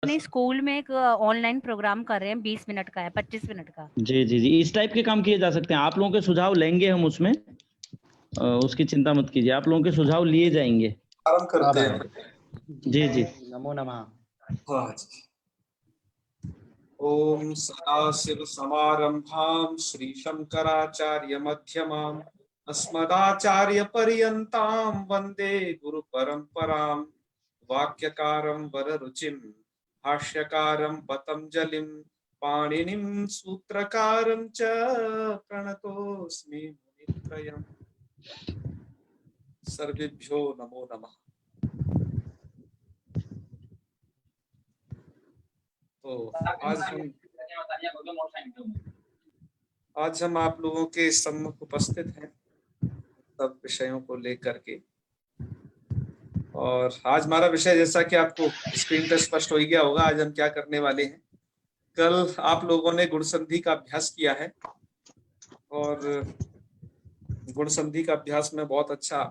अपने स्कूल में एक ऑनलाइन प्रोग्राम कर रहे हैं, 20 मिनट का है, 25 मिनट का। जी, जी, जी। इस टाइप के काम किए जा सकते हैं। आप लोगों के सुझाव लेंगे हम उसमें। उसकी चिंता मत कीजिए, आप लोगों के सुझाव लिए जाएँगे। आरंभ करते हैं। जी, जी। नमो नमः। हाँ जी। ओम सदाशिव समारंभां श्री शंकराचार्य मध्यमाम् अस्मदाचार्य पर्यन्तां वंदे गुरु परंपरां। वाक्यकारं वररुचिं भाष्यकारं पतंजलिं पाणिनिं सूत्रकारं च प्रणतोऽस्मि मुनित्रयम्। सर्वेभ्यो नमो नमः। तो आज हम आप लोगों के सम्मुख उपस्थित हैं सब विषयों को लेकर के। और आज हमारा विषय, जैसा कि आपको स्क्रीन पर स्पष्ट हो ही गया होगा, आज हम क्या करने वाले हैं। कल आप लोगों ने गुण संधि का अभ्यास किया है और गुण संधि का अभ्यास में बहुत अच्छा,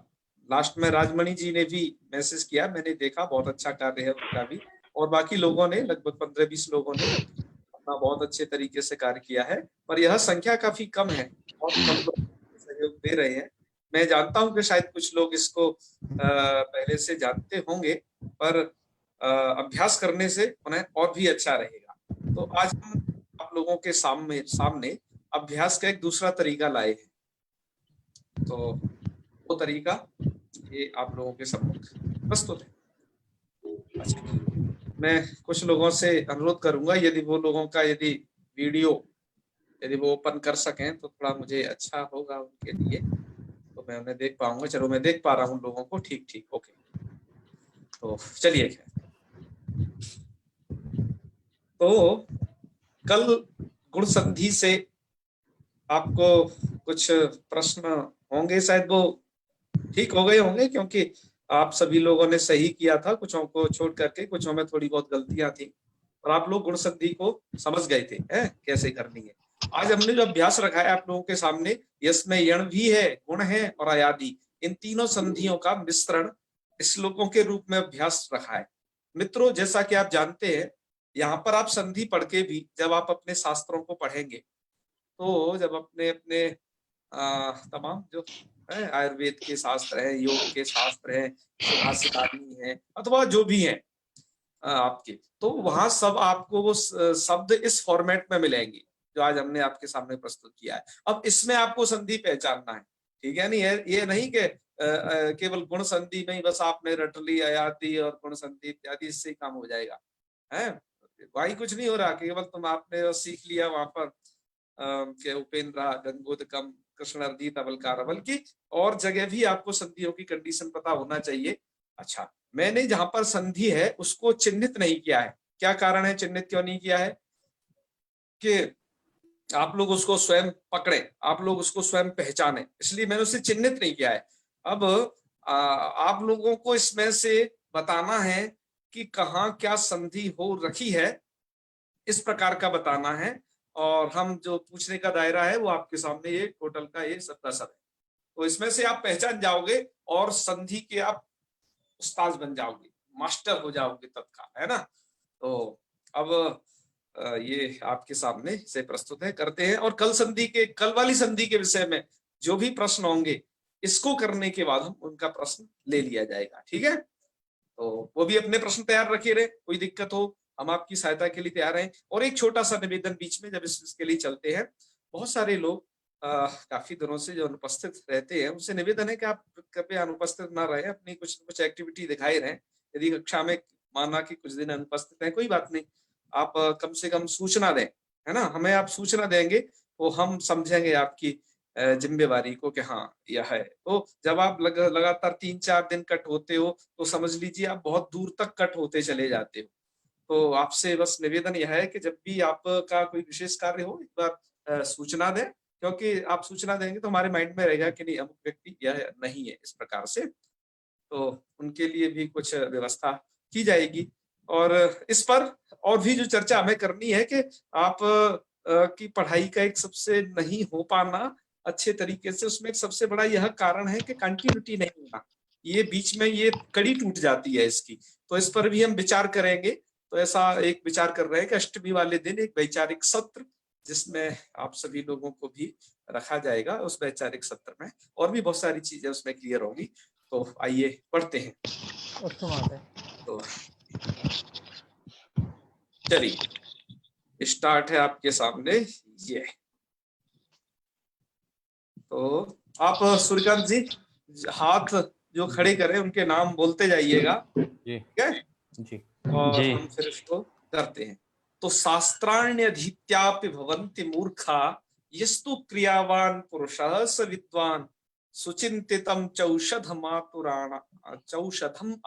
लास्ट में राजमणि जी ने भी मैसेज किया, मैंने देखा, बहुत अच्छा कार्य है उनका भी। और बाकी लोगों ने, लगभग 15-20 लोगों ने अपना बहुत अच्छे तरीके से कार्य किया है, पर यह संख्या काफी कम है, बहुत कम लोग सहयोग दे रहे हैं। मैं जानता हूं कि शायद कुछ लोग इसको पहले से जानते होंगे, पर अभ्यास करने से उन्हें और भी अच्छा रहेगा। तो आज हम आप लोगों के सामने अभ्यास का एक दूसरा तरीका लाए हैं। तो वो तरीका ये आप लोगों के सम्मुख प्रस्तुत है। अच्छा, मैं कुछ लोगों से अनुरोध करूंगा, यदि वो लोगों का यदि वीडियो यदि वो ओपन कर सकें तो थोड़ा मुझे अच्छा होगा उनके लिए, तो मैं उन्हें देख पाऊंगा। चलो, मैं देख पा रहा हूँ लोगों को, ठीक ठीक, ओके। तो चलिए, तो कल गुण संधि से आपको कुछ प्रश्न होंगे, शायद वो ठीक हो गए होंगे, क्योंकि आप सभी लोगों ने सही किया था, कुछों को छोड़ करके कुछों में थोड़ी बहुत गलतियां थी, और आप लोग गुण संधि को समझ गए थे कैसे करनी है। आज हमने जो अभ्यास रखा है आप लोगों के सामने, इसमें यण भी है, गुण है और अयादि, इन तीनों संधियों का मिश्रण श्लोकों के रूप में अभ्यास रखा है। मित्रों, जैसा कि आप जानते हैं, यहाँ पर आप संधि पढ़ के भी जब आप अपने शास्त्रों को पढ़ेंगे, तो जब अपने अपने तमाम जो आयुर्वेद के शास्त्र हैं, योग के शास्त्र हैं, सुभाषित आदि हैं, अथवा जो भी हैं आपके, तो वहां सब आपको वो शब्द इस फॉर्मेट में मिलेंगे जो आज हमने आपके सामने प्रस्तुत किया है। अब इसमें आपको संधि पहचानना है, ठीक है नहीं है, ये नहीं कि केवल गुण संधि में ही बस आपने रट ली अयादि और गुण संधि इत्यादि, इससे ही काम हो जाएगा है। वही कुछ नहीं हो रहा, केवल तुम आपने बस सीख लिया वहां पर के उपेंद्र गंगोदकम कृष्ण अर्दी तबलकार, बल्कि और जगह भी आपको संधियों की कंडीशन पता होना चाहिए। अच्छा, मैंने जहां पर संधि है उसको चिन्हित नहीं किया है। क्या कारण है चिन्हित क्यों नहीं किया है? कि आप लोग उसको स्वयं पकड़े, आप लोग उसको स्वयं पहचाने, इसलिए मैंने उसे चिन्हित नहीं किया है। अब आप लोगों को इसमें से बताना है कि कहाँ क्या संधि हो रखी है, इस प्रकार का बताना है। और हम जो पूछने का दायरा है वो आपके सामने ये टोटल का ये 17 है। तो इसमें से आप पहचान जाओगे और संधि के आप उस्ताद बन जाओगे, मास्टर हो जाओगे तत्काल, है ना। तो अब ये आपके सामने से प्रस्तुत है, करते हैं। और कल वाली संधि के विषय में जो भी प्रश्न होंगे, इसको करने के बाद हम उनका प्रश्न ले लिया जाएगा, ठीक है। तो वो भी अपने प्रश्न तैयार रखिए रहे, कोई दिक्कत हो हम आपकी सहायता के लिए तैयार हैं। और एक छोटा सा निवेदन बीच में, जब इसके लिए चलते हैं, बहुत सारे लोग काफी दिनों से जो अनुपस्थित रहते हैं, उनसे निवेदन है कि आप कृपया अनुपस्थित ना रहे, अपनी कुछ कुछ एक्टिविटी दिखाई रहे। यदि कक्षा में माना कि कुछ दिन अनुपस्थित है, कोई बात नहीं, आप कम से कम सूचना दें, है ना। हमें आप सूचना देंगे तो हम समझेंगे आपकी जिम्मेवारी को कि हाँ यह है। तो जब आप लगातार 3-4 दिन कट होते हो, तो समझ लीजिए आप बहुत दूर तक कट होते चले जाते हो। तो आपसे बस निवेदन यह है कि जब भी आपका कोई विशेष कार्य हो, एक बार सूचना दें, क्योंकि आप सूचना देंगे तो हमारे माइंड में रहेगा कि नहीं, अमुक व्यक्ति यह नहीं है, इस प्रकार से। तो उनके लिए भी कुछ व्यवस्था की जाएगी। और इस पर और भी जो चर्चा हमें करनी है कि आप की पढ़ाई का एक सबसे नहीं हो पाना अच्छे तरीके से, उसमें एक सबसे बड़ा यह कारण है कि कंटिन्यूटी नहीं होना, ये बीच में ये कड़ी टूट जाती है इसकी। तो इस पर भी हम विचार करेंगे तो ऐसा एक विचार कर रहे हैं कि अष्टमी वाले दिन एक वैचारिक सत्र जिसमें आप सभी लोगों को भी रखा जाएगा। उस वैचारिक सत्र में और भी बहुत सारी चीजें उसमें क्लियर होंगी। तो आइए पढ़ते हैं। तो चलिए स्टार्ट है आपके सामने ये। तो आप सूर्यकांत जी हाथ जो खड़े करें उनके नाम बोलते जाइएगा, ठीक है जी। और जी। हम फिर इसको करते हैं। तो शास्त्राण्यधीत्यापि भवन्ति मूर्खा यस्तु क्रियावान पुरुषः स विद्वान सुचिंतितम चौषधम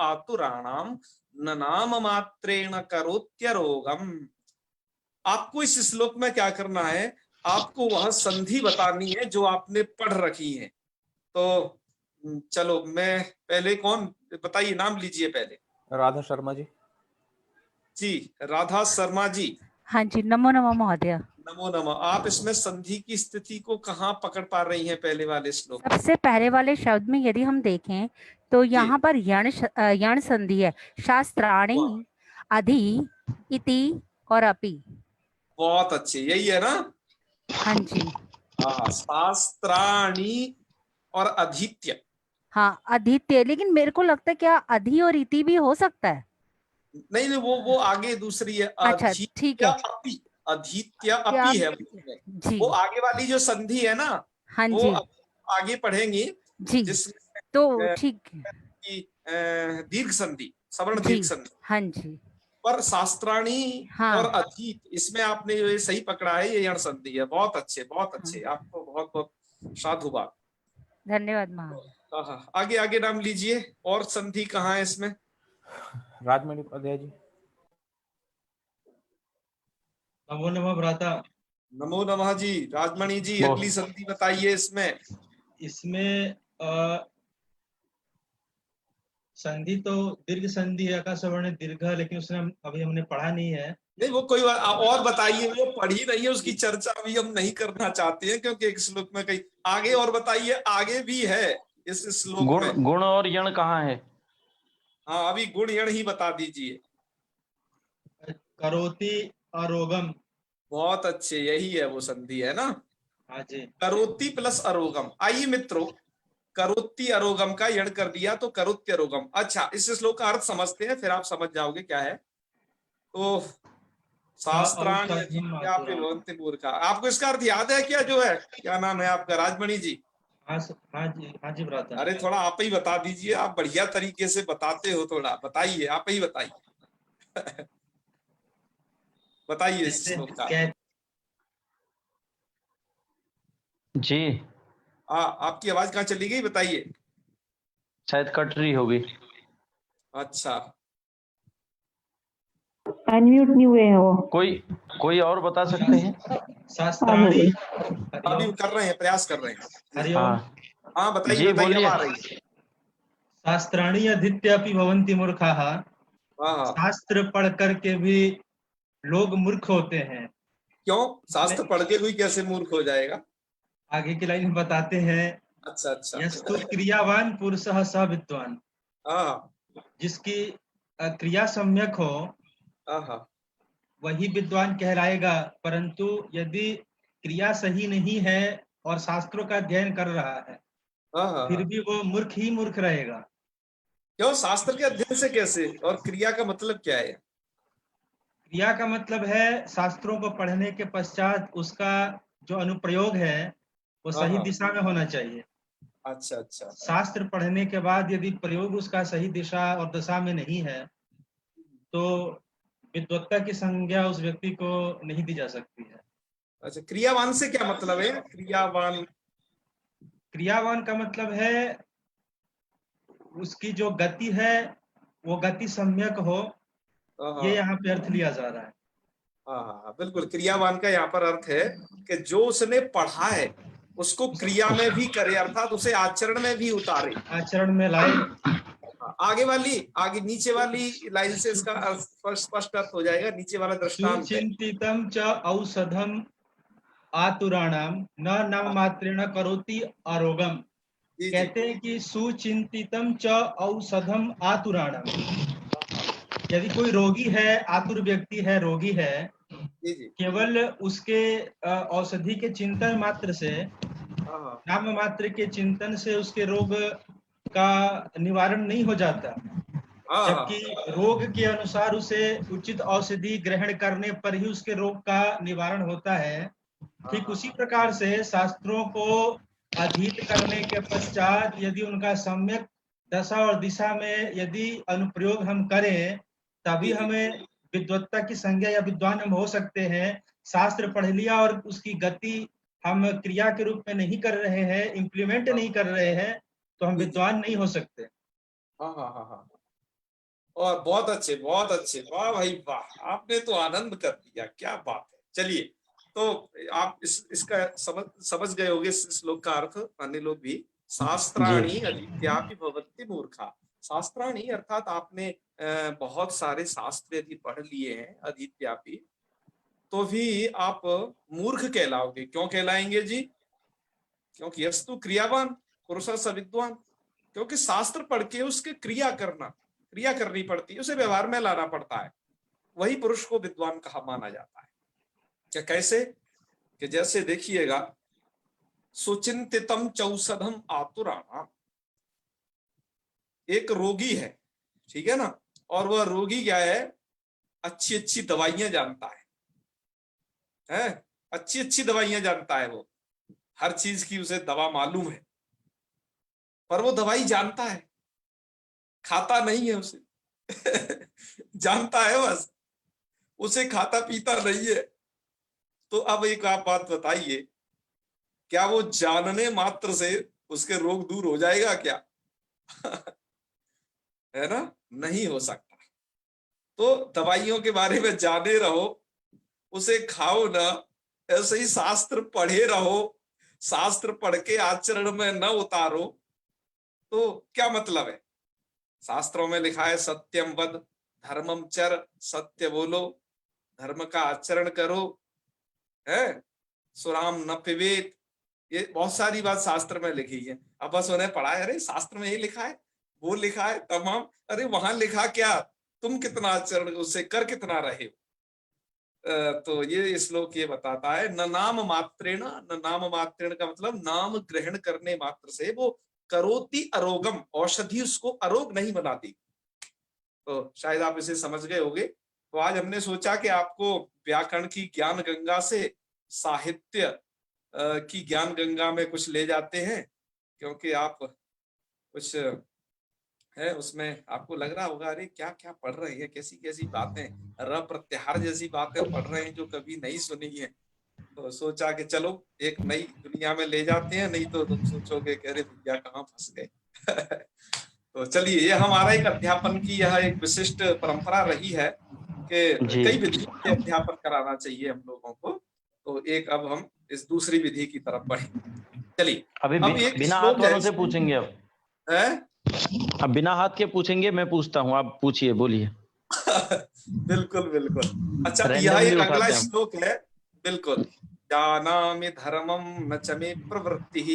आतुराणाम न नाम मात्रेण करोत्यरोगम। आपको इस श्लोक में क्या करना है, आपको वह संधि बतानी है जो आपने पढ़ रखी है। तो चलो मैं पहले, कौन बताइए, नाम लीजिए पहले। राधा शर्मा जी। जी, राधा शर्मा जी। हाँ जी, नमो नमः महोदय। नमो नमः। आप इसमें संधि की स्थिति को कहाँ पकड़ पा रही हैं पहले वाले श्लोक? सबसे पहले वाले शब्द में यदि हम देखें तो यहाँ पर यण संधि है, शास्त्राणी, अधि, इति और अपि। बहुत अच्छे, यही है ना? हाँ जी, हाँ, शास्त्राणी और अधीत्य। हाँ अधीत्य, लेकिन मेरे को लगता है क्या अधि और इति भी हो सकता है? नहीं नहीं, वो आगे दूसरी है। अच्छा ठीक अधीत्य है, अपि, अधीत्य अपि है जी वो आगे वाली जो संधि है ना, हाँ वो जी आगे पढ़ेंगे जी, जिसमें तो ठीक दीर्घ संधि, सवर्ण जी, दीर्घ संधि। हाँ जी, पर शास्त्राणी हाँ और अधीत, इसमें आपने जो ये सही पकड़ा है, ये यण संधि है। बहुत अच्छे, बहुत अच्छे, आपको बहुत बहुत साधुवाद, धन्यवाद महोदय। हाँ, आगे आगे नाम लीजिए। और संधि कहाँ है इसमें? राजमणि उपाध्याय जी। नमो नमः भ्राता। नमो नमः जी। राजमणि जी, अगली संधि बताइए इसमें। इसमें संधि तो दीर्घ संधि है, आकाशवर्ण दीर्घ, लेकिन उसने अभी हमने पढ़ा नहीं है। नहीं, वो कोई और बताइए, वो पढ़ी नहीं है, उसकी चर्चा अभी हम नहीं करना चाहते हैं क्योंकि एक श्लोक में कहीं आगे और बताइए, आगे भी है इस श्लोक में। गुण और यण कहाँ है? हाँ, अभी गुण यण ही बता दीजिए। करोति अरोगम। बहुत अच्छे, यही है वो संधि, है ना? हाँ जी। करोति प्लस अरोगम। आइए मित्रों, करोति अरोगम का यण कर दिया तो करोत्य अरोगम। अच्छा, इस श्लोक का अर्थ समझते हैं, फिर आप समझ जाओगे क्या है। तो शास्त्राण्यधीत्यापि भवन्ति मूर्खा, आपको इसका अर्थ याद है क्या? जो है, क्या नाम है आपका? राजमणि जी। हाँ जी भ्राता। अरे थोड़ा आप ही बता दीजिए, आप बढ़िया तरीके से बताते हो, थोड़ा बताइए, आप ही बताइए। बताइए इस श्लोक का। जी, आपकी आवाज कहाँ चली गई, बताइए। शायद कट रही होगी। अच्छा, अनम्यूट नहीं हुए हैं वो। कोई और बता सकते हैं? शास्त्राणी। अभी कर रहे हैं, प्रयास कर रहे हैं। हरिओम। हाँ बताइए, जी, बताइए, बोलिए। अब आ रही है। शास्त्राणी अधीत्यापि भवन्ति मूर्खाः। हाँ, शास्त्र पढ़ करके भी लोग मूर्ख होते हैं। क्यों? शास्त्र पढ़ के कोई कैसे मूर्ख हो जाएगा? आगे की लाइन बताते हैं। अच्छा अच्छा। यस्तु क्रियावान पुरुषः स विद्वान। हाँ जिसकी क्रिया सम्यक हो हाँ, वही विद्वान कहलाएगा, परंतु यदि क्रिया सही नहीं है और शास्त्रों का अध्ययन कर रहा है हाँ, फिर भी वो मूर्ख ही मूर्ख रहेगा। क्यों? शास्त्र के अध्ययन से कैसे? और क्रिया का मतलब क्या है? क्रिया का मतलब है शास्त्रों को पढ़ने के पश्चात उसका जो अनुप्रयोग है वो सही हाँ। दिशा में होना चाहिए। अच्छा अच्छा। शास्त्र पढ़ने के बाद यदि प्रयोग उसका सही दिशा और दशा में नहीं है तो विद्वत्ता की संज्ञा उस व्यक्ति को नहीं दी जा सकती है। अच्छा, क्रियावान से क्या मतलब है? क्रियावान, क्रियावान का मतलब है उसकी जो गति है वो गति सम्यक हो, ये यहाँ पे अर्थ लिया जा रहा है। हाँ, बिल्कुल। क्रियावान का यहाँ पर अर्थ है कि जो उसने पढ़ा है उसको क्रिया में भी करे, अर्थात उसे आचरण में भी उतारे, आचरण में लाए। आगे नीचे वाली लाइन से इसका स्पष्ट अर्थ हो जाएगा। नीचे वाला दृष्टांत है। सुचिंतितम च औषधम आतुराणाम न नाम मात्रेण करोति आरोगम। कहते हैं कि सुचिंतितम च औषधम आतुराणाम, यदि कोई रोगी है, आतुर व्यक्ति है, रोगी है, जी जी। केवल उसके औषधि के चिंतन मात्र से, हाँ नाम मात्र के चिंतन से उसके रोग का निवारण नहीं हो जाता, हाँ जबकि रोग के अनुसार उसे उचित औषधि ग्रहण करने पर ही उसके रोग का निवारण होता है। ठीक उसी प्रकार से शास्त्रों को अधीत करने के पश्चात यदि उनका सम्यक दशा और दिशा में यदि अनुप्रयोग हम करें, तभी हमें विद्वत्ता की संज्ञा या विद्वान हम हो सकते हैं। शास्त्र पढ़ लिया और उसकी गति हम क्रिया के रूप में नहीं कर रहे हैं, इम्प्लीमेंट नहीं कर रहे हैं, तो हम विद्वान नहीं हो सकते। हाँ हाँ हाँ हाँ। और बहुत अच्छे, वाह भाई वाह, आपने तो आनंद कर दिया, क्या बात है। चलिए, तो आप इसका समझ गए होंगे इस श्लोक का अर्थ, अन्य लोग भी। शास्त्राणि अधीत्यापि भवन्ति मूर्खा। शास्त्राणि अर्थात आपने बहुत सारे शास्त्र यदि पढ़ लिए हैं, अधीत्यापि, तो भी आप मूर्ख कहलाओगे। क्यों कहलाएंगे जी? क्योंकि यस्तु क्रियावान पुरुषः स विद्वान। क्योंकि शास्त्र पढ़ के उसके क्रिया करनी पड़ती है, उसे व्यवहार में लाना पड़ता है, वही पुरुष को विद्वान कहा माना जाता है। क्या कैसे? कि जैसे देखिएगा, सुचिंतितम चौषधम आतुराणाम। एक रोगी है, ठीक है ना, और वह रोगी क्या है? अच्छी अच्छी दवाइयां जानता है, अच्छी अच्छी दवाइयां जानता है, वो हर चीज की उसे दवा मालूम है, पर वो दवाई जानता है, खाता नहीं है उसे जानता है बस, उसे खाता पीता नहीं है। तो अब एक आप बात बताइए, क्या वो जानने मात्र से उसके रोग दूर हो जाएगा क्या? है ना, नहीं हो सकता। तो दवाइयों के बारे में जाने रहो, उसे खाओ ना, ऐसे ही शास्त्र पढ़े रहो, शास्त्र पढ़ के आचरण में न उतारो तो क्या मतलब है? शास्त्रों में लिखा है सत्यम वद धर्मम चर, सत्य बोलो, धर्म का आचरण करो, है सुराम न पिबेत, ये बहुत सारी बात शास्त्र में लिखी है। अब बस उन्हें पढ़ा है, अरे शास्त्र में ये लिखा है, वो लिखा है, तमाम, अरे वहां लिखा क्या, तुम कितना आचरण उससे कर कितना रहे हो। तो ये श्लोक ये बताता है, न नाम मात्रेण, न नाम मात्रेण का मतलब नाम ग्रहण करने मात्र से वो करोति अरोगम, औषधि उसको अरोग नहीं बनाती। तो शायद आप इसे समझ गए होंगे। तो आज हमने सोचा कि आपको व्याकरण की ज्ञान गंगा से साहित्य की ज्ञान गंगा में कुछ ले जाते हैं, क्योंकि आप कुछ है उसमें आपको लग रहा होगा, अरे क्या क्या पढ़ रहे हैं, कैसी कैसी बातें, र प्रत्याहार जैसी बातें पढ़ रहे हैं जो कभी नहीं सुनी है। तो सोचा कि चलो एक नई दुनिया में ले जाते हैं, नहीं तो तुम सोचोगे कि अरे भैया कहाँ फंस गए। तो चलिए, ये हमारा एक अध्यापन की यह एक विशिष्ट परंपरा रही है कि कई विधियों के अध्यापन कराना चाहिए हम लोगों को। तो एक अब हम इस दूसरी विधि की तरफ बढ़े। चलिए, अभी अब एक बिना श्लोक हाथ वालों से पूछेंगे, अब बिना हाथ के पूछेंगे, मैं पूछता हूँ, आप पूछिए, बोलिए। बिल्कुल बिल्कुल। अच्छा, यह Randomly एक अगला उठाते हैं। श्लोक है, बिल्कुल। जानामि धर्मम न च मे प्रवृत्तिः,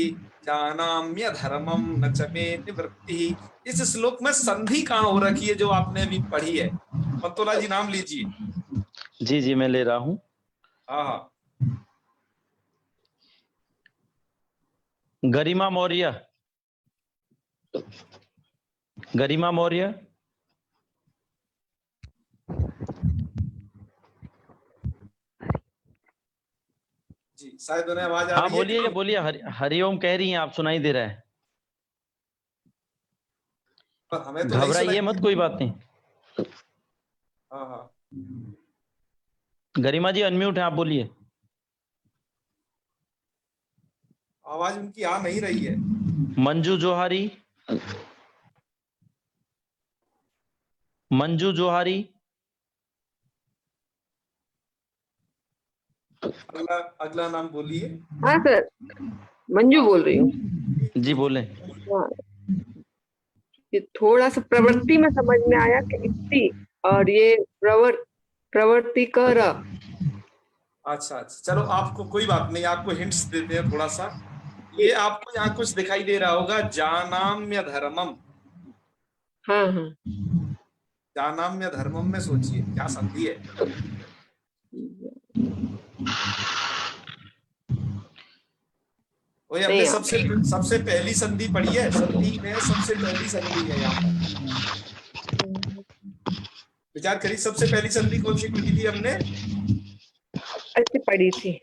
जानाम्य धर्मम न च मे निवृत्तिः। इस श्लोक में संधि कहाँ हो रखी है जो आपने अभी पढ़ी है? पंतोला जी नाम लीजिए। जी जी, मैं ले रहा हूँ। हाँ हाँ, गरिमा मौर्य, गरिमा मौर्य। जी शायद उन्हें आवाज आ हाँ रही है बोलिए कि बोलिए, हरिओम कह रही हैं आप, सुनाई दे रहा है, पर हमें तो नहीं घबराइए सुनाई। मत, कोई बात नहीं। हाँ हाँ, गरिमा जी अनम्यूट है, आप बोलिए। आवाज उनकी आ नहीं रही है। Manju Johari, Manju Johari. अगला नाम बोलिए। हाँ सर, मंजू बोल रही हूँ। जी बोले। हाँ, ये थोड़ा सा प्रवृत्ति में समझ में आया कि इति, और ये प्रवृत्ति कर। अच्छा अच्छा, चलो आपको कोई बात नहीं, आपको हिंट्स देते हैं थोड़ा सा। ये आपको यहाँ कुछ दिखाई दे रहा होगा, जानाम्य धर्मम। हाँ हाँ, जानाम्य धर्मम में सोचिए क्या संधि है। वही हमने नहीं, सबसे पहली संधि पढ़ी है, संधि में सबसे पहली संधि है यहाँ पर। विचार करिए सबसे पहली संधि कौन सी पढ़ी थी हमने? अच्छी पढ़ी थी।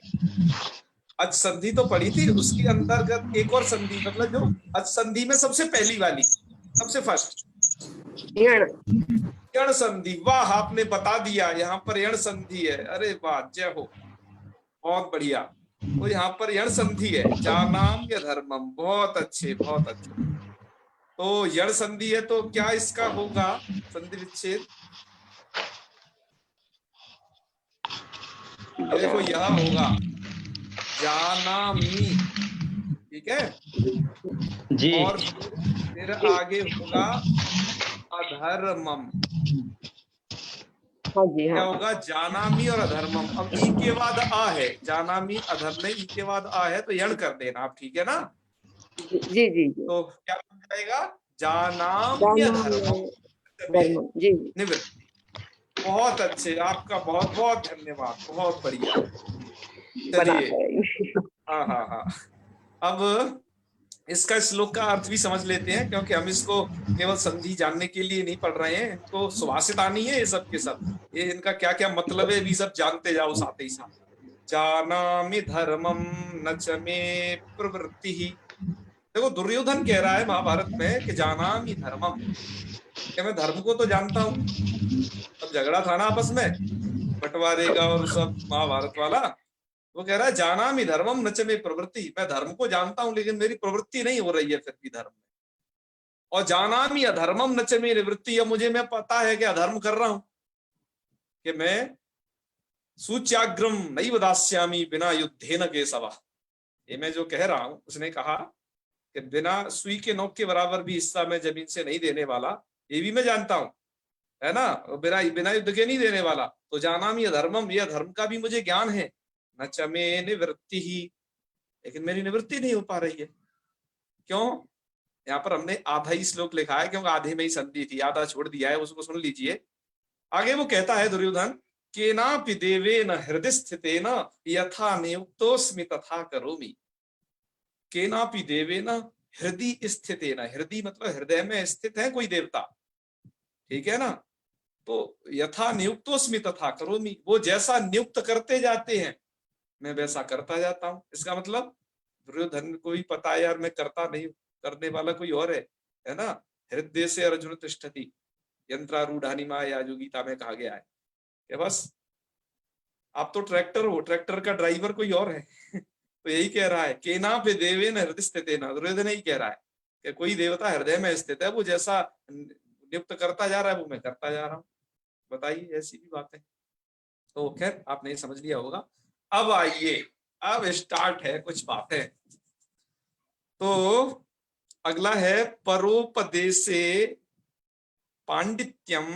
अच संधि तो पढ़ी थी, उसके अंतर्गत एक और संधि, मतलब जो अच संधि में सबसे पहली वाली, सबसे फर्स्ट यण संधि। वाह, आपने बता दिया, यहाँ पर यण संधि है। अरे वाह, जय हो, बहुत बढ़िया। तो यहाँ पर यण संधि है, जानाम या धर्मम। बहुत अच्छे, बहुत अच्छे। तो यण संधि है तो क्या इसका होगा संधि विच्छेद? ये देखो यह होगा जानामी, ठीक है जी। और फिर आगे होगा अधर्मम। हाँ जी, क्या हाँ होगा? जानामी और अधर्मम। अब ई के बाद आ है, जानामी अधर्म नहीं, ई के बाद आ है तो यण कर देना आप, ठीक है ना? जी जी जी। तो क्या बन जाएगा? जानाम्य धर्मम जी। निवृत्ति। बहुत अच्छे, आपका बहुत बहुत धन्यवाद, बहुत बढ़िया। चलिए, हाँ हाँ हाँ, अब इसका श्लोक का अर्थ भी समझ लेते हैं, क्योंकि हम इसको केवल संधि जानने के लिए नहीं पढ़ रहे हैं, इनको सुभाषित आनी है ये सब के सब, ये इनका क्या क्या मतलब है भी सब जानते जाओ साथ ही साथ। जानामि धर्मम न च मे प्रवृत्ति ही। देखो दुर्योधन कह रहा है महाभारत में कि जानामि धर्मम, कि मैं धर्म को तो जानता हूं। अब झगड़ा था ना आपस में बंटवारे का और सब महाभारत वाला, वो कह रहा है जानामि धर्मम न च मे प्रवृत्ति, मैं धर्म को जानता हूं लेकिन मेरी प्रवृत्ति नहीं हो रही है फिर भी धर्म में। और जानामि अधर्मम न च मे निवृत्ति, अब मुझे मैं पता है कि अधर्म कर रहा हूं, कि मैं सूच्याग्रम नैव दास्यामि बिना युद्धेन केशव। ये मैं जो कह रहा हूं, उसने कहा कि बिना सुई के नोक के बराबर भी हिस्सा मैं जमीन से नहीं देने वाला, ये भी मैं जानता हूं, है ना? बिना युद्ध के नहीं देने वाला। तो जानामि अधर्मम, यह धर्म का भी मुझे ज्ञान है। न च मे निवृत्ति ही, लेकिन मेरी निवृत्ति नहीं हो पा रही है। क्यों? यहाँ पर हमने आधा ही श्लोक लिखा है, क्योंकि आधे में ही संधि थी, आधा छोड़ दिया है, उसको सुन लीजिए। आगे वो कहता है दुर्योधन, केनापि देवेन हृदय स्थितेन यथा नियुक्तोस्मि तथा करोमि। केनापि देवेन हृदय स्थितेन, हृदय मतलब हृदय में स्थित है कोई देवता, ठीक है ना? तो यथा नियुक्तोस्मि तथा करोमि, वो जैसा नियुक्त करते जाते हैं मैं वैसा करता जाता हूं। इसका मतलब दुर्योधन को भी पता है यार मैं करता नहीं, करने वाला कोई और है ना? हृदय से अर्जुन तिष्ठति यंत्रारूढ़ानि माया, जो गीता में कहा गया है कि बस आप तो ट्रैक्टर हो, ट्रैक्टर का ड्राइवर कोई और है। तो यही कह रहा है, केनापि देवेन हृदय स्थितेन, दुर्योधन यही कह रहा है कि कोई देवता हृदय में स्थित है, वो जैसा नियुक्त करता जा रहा है वो मैं करता जा रहा हूँ। बताइए, ऐसी भी बात है। तो खैर आपने समझ लिया होगा। अब आइए, अब स्टार्ट है कुछ बातें। तो अगला है परोपदेशे पांडित्यम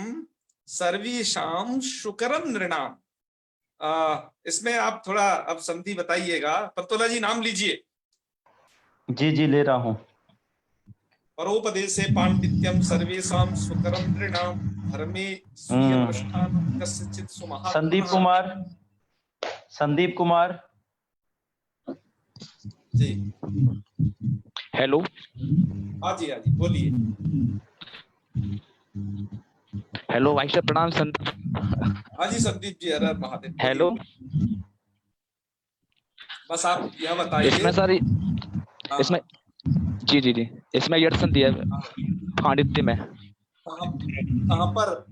सर्वेषां शुकरम नृणाम। इसमें आप थोड़ा अब संधि बताइएगा। पंतोला जी नाम लीजिए। जी जी ले रहा हूँ। परोपदेशे पांडित्यम सर्वेषां शुकरम नृणाम धर्मे स्वीयमनुष्ठानं कस्यचित् सुमहात्मनः। संदीप कुमार जी। हेलो। हाँ जी बोलिए। हेलो भाई साहब, प्रणाम संदीप। हाँ जी संदीप जी, हर हर महादेव। हेलो। बस आप यह बताइए। इसमें सारी इसमें जी जी जी इसमें यड़ संधि है पांडित्य में। कहाँ पर?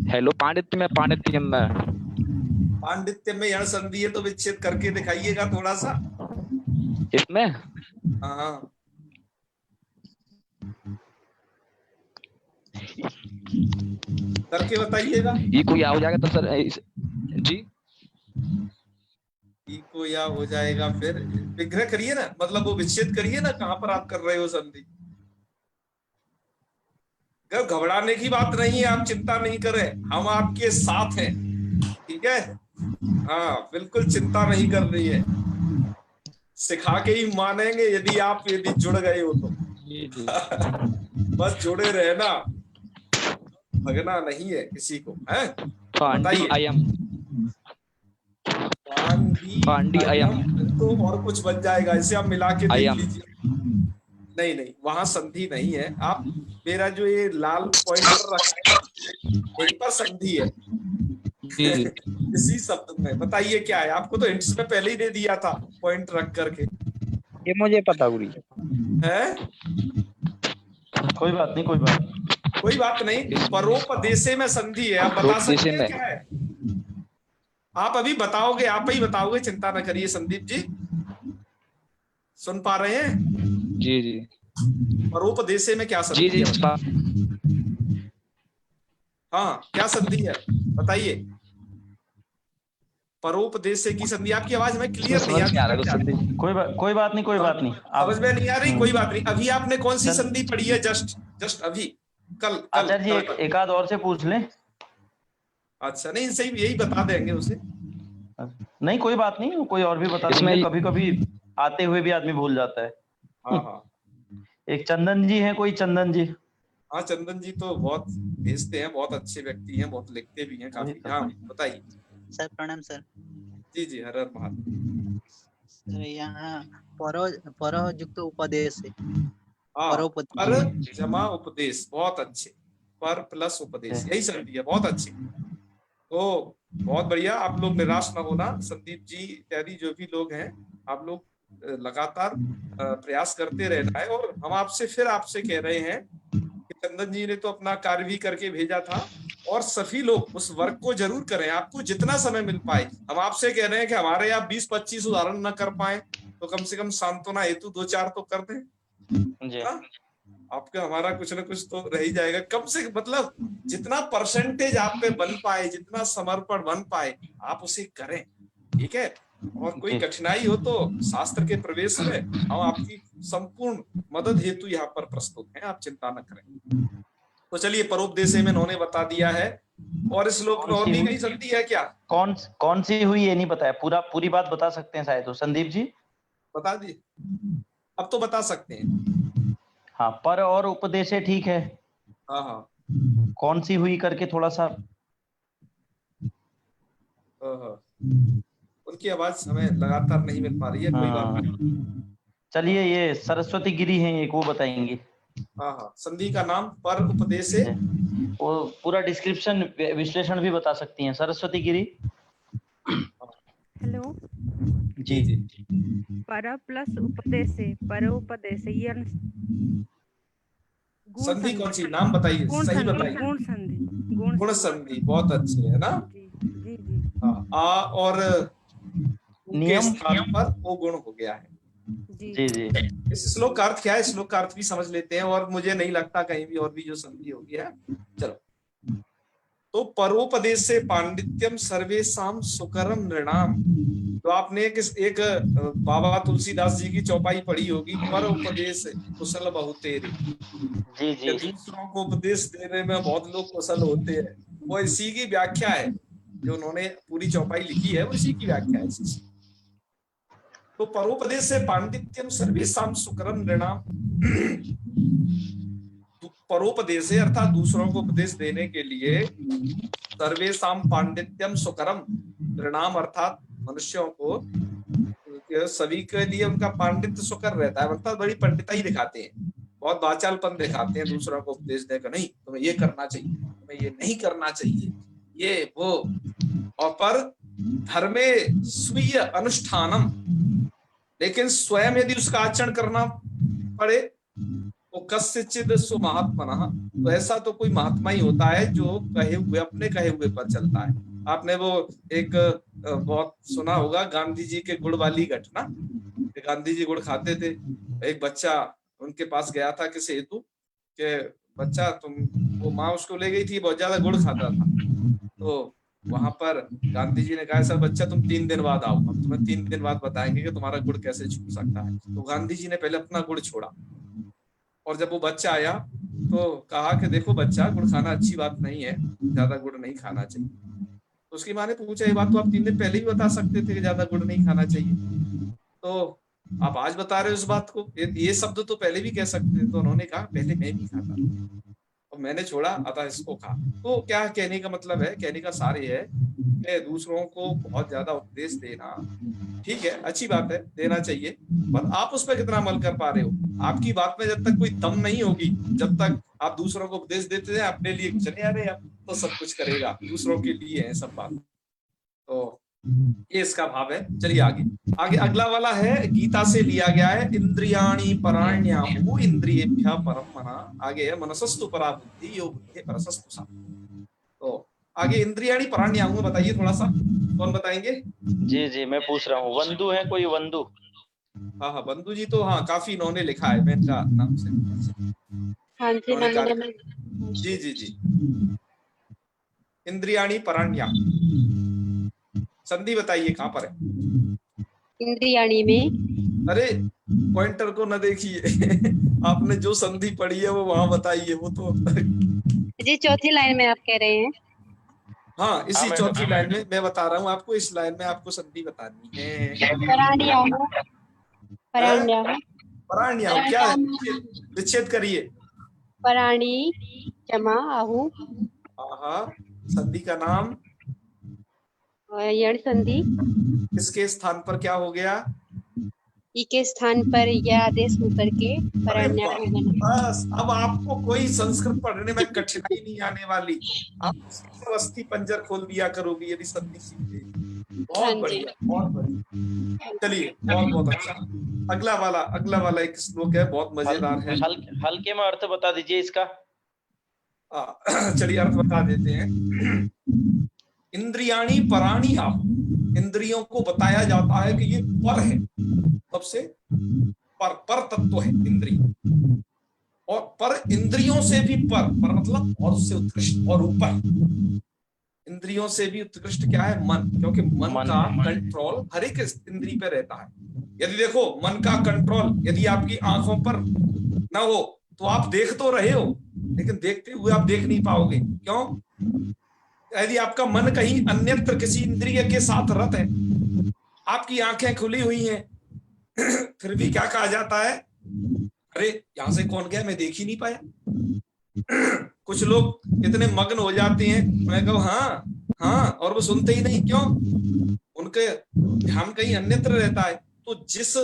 हेलो, पांडित्य में, पांडित्यम में। पांडित्य में यण संधि है तो विच्छेद करके दिखाइएगा थोड़ा सा इसमें। हाँ, करके बताइएगा। ये कोई हो जाएगा तो सर जी को या हो जाएगा, फिर विग्रह करिए ना, मतलब वो विच्छेद करिए ना, कहाँ पर आप कर रहे हो संधि। घबराने की बात नहीं है, आप चिंता नहीं करें, हम आपके साथ हैं, ठीक है? हाँ बिल्कुल चिंता नहीं कर रही है, सिखा के ही मानेंगे यदि जुड़ गए हो तो। बस जुड़े रहे ना, भगना नहीं है किसी को, है? फांडी बताइए। अयम, फांडी अयम, तो और कुछ बन जाएगा, इसे आप मिला के देख अयम। लीजिए। नहीं नहीं, वहां संधि नहीं है। आप मेरा जो ये लाल पॉइंटर रखा है यहीं पर संधि है। जी जी। इसी शब्द में बताइए क्या है। आपको तो हिंट्स में पहले ही दे दिया था पॉइंट रख करके, ये मुझे पता गुरु जी। है? कोई बात नहीं, कोई बात। कोई बात नहीं। परोपदेशे में संधि है। आप बता परोपदेशे सकते हैं में। क्या है? आप अभी बताओगे, आप ही बताओगे, चिंता न करिए। संदीप जी सुन पा रहे हैं? जी जी परोपदेशे में क्या जी संधि जी। है? हाँ, क्या संधि है बताइए। परोपदेशे की संधि। आपकी आवाज हमें क्लियर नहीं समझ में आ रहा है आती। कुछ। कोई बात नहीं, कोई बात नहीं। समझ में नहीं आ रही? कोई बात नहीं। अभी आपने कौन सी संधि पढ़ी है? जस्ट अभी, कल आचार्य जी एक आध और से पूछ लें। अच्छा, नहीं सही, यही बता देंगे उसे। नहीं कोई बात नहीं, कोई और भी बता देंगे। कभी कभी आते हुए भी आदमी भूल जाता है। हाँ हाँ एक चंदन जी हैं, कोई चंदन जी। हाँ, चंदन जी तो बहुत भेजते हैं, बहुत अच्छे व्यक्ति हैं, बहुत लिखते भी हैं काफी। हाँ बताइए। सर प्रणाम सर। जी जी, हर हर महादेव। सर यहाँ परयुक्त उपदेश है। हाँ, पर जमा उपदेश, बहुत अच्छे। पर प्लस उपदेश, यही संधि है, बहुत अच्छी। तो बहुत बढ़िया। आप लोग निराश न होना। संदीप जी इत्यादि जो भी लोग हैं, आप लोग लगातार प्रयास करते रहना है। और हम आपसे कह रहे हैं कि चंदन जी ने तो अपना कार्य भी करके भेजा था, और सभी लोग उस वर्क को जरूर करें, आपको जितना समय मिल पाए। हम आपसे कह रहे हैं कि हमारे यहाँ 20-25 उदाहरण न कर पाए तो कम से कम सांत्वना हेतु 2-4 तो कर दें। जी। आपका हमारा कुछ ना कुछ तो रह ही जाएगा। कम से मतलब जितना परसेंटेज आप पे बन पाए, जितना समर्पण बन पाए, आप उसे करें, ठीक है? और कोई कठिनाई हो तो शास्त्र के प्रवेश में हम आपकी संपूर्ण मदद हेतु यहाँ पर प्रस्तुत हैं, आप चिंता न करें। तो चलिए, परोपदेशे में इन्होंने बता दिया है। और इस श्लोक में और भी कहीं संधि है क्या? कौन सी हुई ये नहीं बताया। पूरी बात बता सकते हैं शायद तो संदीप जी। बता दी, अब तो बता सकते हैं। हाँ, पर और उपदेशे ठीक है। हाँ हाँ, कौन सी हुई करके थोड़ा सा। उनकी आवाज हमें लगातार नहीं मिल पा रही है। कोई बात नहीं। चलिए, ये सरस्वती गिरी है, एक वो बताएंगे। हाँ हाँ, संधि का नाम पर उपदेशे। वो पूरा डिस्क्रिप्शन विश्लेषण भी बता सकती हैं। सरस्वती गिरी। हेलो जी जी। पर प्लस उपदेशे, परोपदेशे, ये संधि कौन सी? नाम बताइए, सही बताइए। गुण संधि। गुण संधि, बहुत अच्छी है ना? जी जी जी। आ और नियम स्थान पर वो गुण हो गया है। जी जी। इस श्लोक का अर्थ क्या है? श्लोक का अर्थ भी समझ लेते हैं, और मुझे नहीं लगता कहीं भी और भी जो संधि होगी है। चलो, तो परोपदेश से पांडित्यम सर्वेशाम सुकरम नृणाम। तो आपने एक बाबा तुलसीदास जी की चौपाई पढ़ी होगी, पर उपदेश कुशल बहुतेरे। जी जी। दूसरों को उपदेश देने में बहुत लोग कुशल होते हैं, वो इसी की व्याख्या है। जो उन्होंने पूरी चौपाई लिखी है वो इसी की व्याख्या है। तो परोपदेश से पांडित्यम सर्वेशाम सुकरम नृणाम। परोपदेश अर्थात दूसरों को उपदेश देने के लिए, सर्वेशाम पांडित्यम सुकरम नृणाम अर्थात मनुष्यों को, सभी के लिए उनका पांडित्य सुकर रहता है, अर्थात बड़ी पंडिताई दिखाते हैं, बहुत वाचालपन दिखाते हैं दूसरों को उपदेश देकर। नहीं, तुम्हें ये करना चाहिए, तुम्हें ये नहीं करना चाहिए, ये वो। और पर धर्मे स्वीय अनुष्ठानम, लेकिन स्वयं यदि उसका आचरण करना पड़े तो कस्यचिद सुमहात्मनः, तो ऐसा तो कोई महात्मा ही होता है जो कहे हुए, अपने कहे हुए पर चलता है। आपने वो एक बहुत सुना होगा गांधी जी के गुड़ वाली घटना। गांधी जी गुड़ खाते थे, एक बच्चा उनके पास गया था किसी हेतु के, बच्चा तुम, वो माँ उसको ले गई थी, बहुत ज्यादा गुड़ खाता था। तो वहां पर गांधी जी ने कहा, सर बच्चा तुम 3 दिन बाद आओ, हम तुम्हें 3 दिन बाद बताएंगे कि तुम्हारा गुड़ कैसे छूट सकता है। तो गांधी जी ने पहले अपना गुड़ छोड़ा, और जब वो बच्चा आया तो कहा कि देखो बच्चा, गुड़ खाना अच्छी बात नहीं है, ज्यादा गुड़ नहीं खाना चाहिए। तो उसकी माँ ने पूछा, ये बात तो आप 3 दिन पहले ही बता सकते थे कि ज्यादा गुड़ नहीं खाना चाहिए, तो आप आज बता रहे हो इस बात को? ये शब्द तो पहले भी कह सकते थे। तो उन्होंने कहा, पहले मैं भी खाता था, और मैंने छोड़ा अतः इसको खा। तो क्या कहने का मतलब है, कहने का सार ये है कि दूसरों को बहुत ज्यादा उपदेश देना ठीक है, अच्छी बात है, देना चाहिए, पर आप उस पर कितना अमल कर पा रहे हो। आपकी बात में जब तक कोई दम नहीं होगी, जब तक आप दूसरों को उपदेश देते हैं, अपने लिए कुछ नहीं, अरे अब तो सब कुछ करेगा, दूसरों के लिए है सब बात। तो ये इसका भाव है। चलिए आगे आगे अगला वाला है, गीता से लिया गया है, इंद्रियाणि पराण्याहु इंद्रियेभ्यः परम मना। आगे है मनसस्तु परा बुद्धि यो बुद्धि परसस्तु सा। तो आगे इंद्रियाणि पराण्याहु बताइए थोड़ा सा, कौन बताएंगे? जी जी मैं पूछ रहा हूँ, वंदु है कोई? वंदु? हाँ हाँ बंधु जी तो हाँ काफी इन्होंने लिखा है, मैं इनका नाम से हाँ जी, इन्होंने कार्य नंदन। जी जी जी। इंद्रियाणि पराण्या, संधि बताइए कहाँ पर है? इंद्रियाणी में। अरे पॉइंटर को न देखिए आपने जो संधि पढ़ी है वो वहां बताइए, वो तो जी चौथी लाइन में आप कह रहे हैं। हाँ इसी हाँ, चौथी लाइन में मैं बता रहा हूँ आपको, इस लाइन में आपको संधि बतानी है। पराण्याहु, पराण्याहु, पराण्या क्या है? विच्छेद करिए। पराणी जमा आहु, हाँ संधि का नाम, यण संधि। इसके स्थान पर क्या हो गया? ई के स्थान पर यह आदेश होकर के अरे पराण्याहु बना। बस अब आपको कोई संस्कृत पढ़ने में कठिनाई नहीं आने वाली, आप सब अस्थि पंजर खोल दिया करोगे यदि संधि सीखते। बहुत बढ़िया, बहुत बढ़िया। चलिए बहुत बहुत अच्छा। अगला वाला एक श्लोक है, बहुत मजेदार है। हल्के में अर्थ बता दीजिए इसका। चलिए अर्थ बता देते हैं। इंद्रियाणी पराणी आप, इंद्रियों को बताया जाता है कि ये पर है, सबसे पर तत्व है इंद्रिय, और पर इंद्रियों से भी पर मतलब और उससे उत्कृष्ट और ऊपर। इंद्रियों से भी उत्कृष्ट क्या है? मन, क्योंकि मन का कंट्रोल हर एक इंद्रिय पे रहता है। यदि देखो मन का कंट्रोल यदि आपकी आंखों पर ना हो तो आप देख तो रहे हो, लेकिन देखते हुए आप देख नहीं पाओगे। क्यों? यदि आपका मन कहीं अन्यत्र किसी इंद्रिय के साथ रत है, आपकी आंखें खुली हुई हैं फिर भी क्या कहा जाता है? अरे यहां से कौन गया, मैं देख ही नहीं पाया। कुछ लोग इतने मग्न हो जाते हैं, मैं कहूँ हाँ हाँ, और वो सुनते ही नहीं। क्यों? उनके ध्यान कहीं अन्यत्र रहता है। तो जिस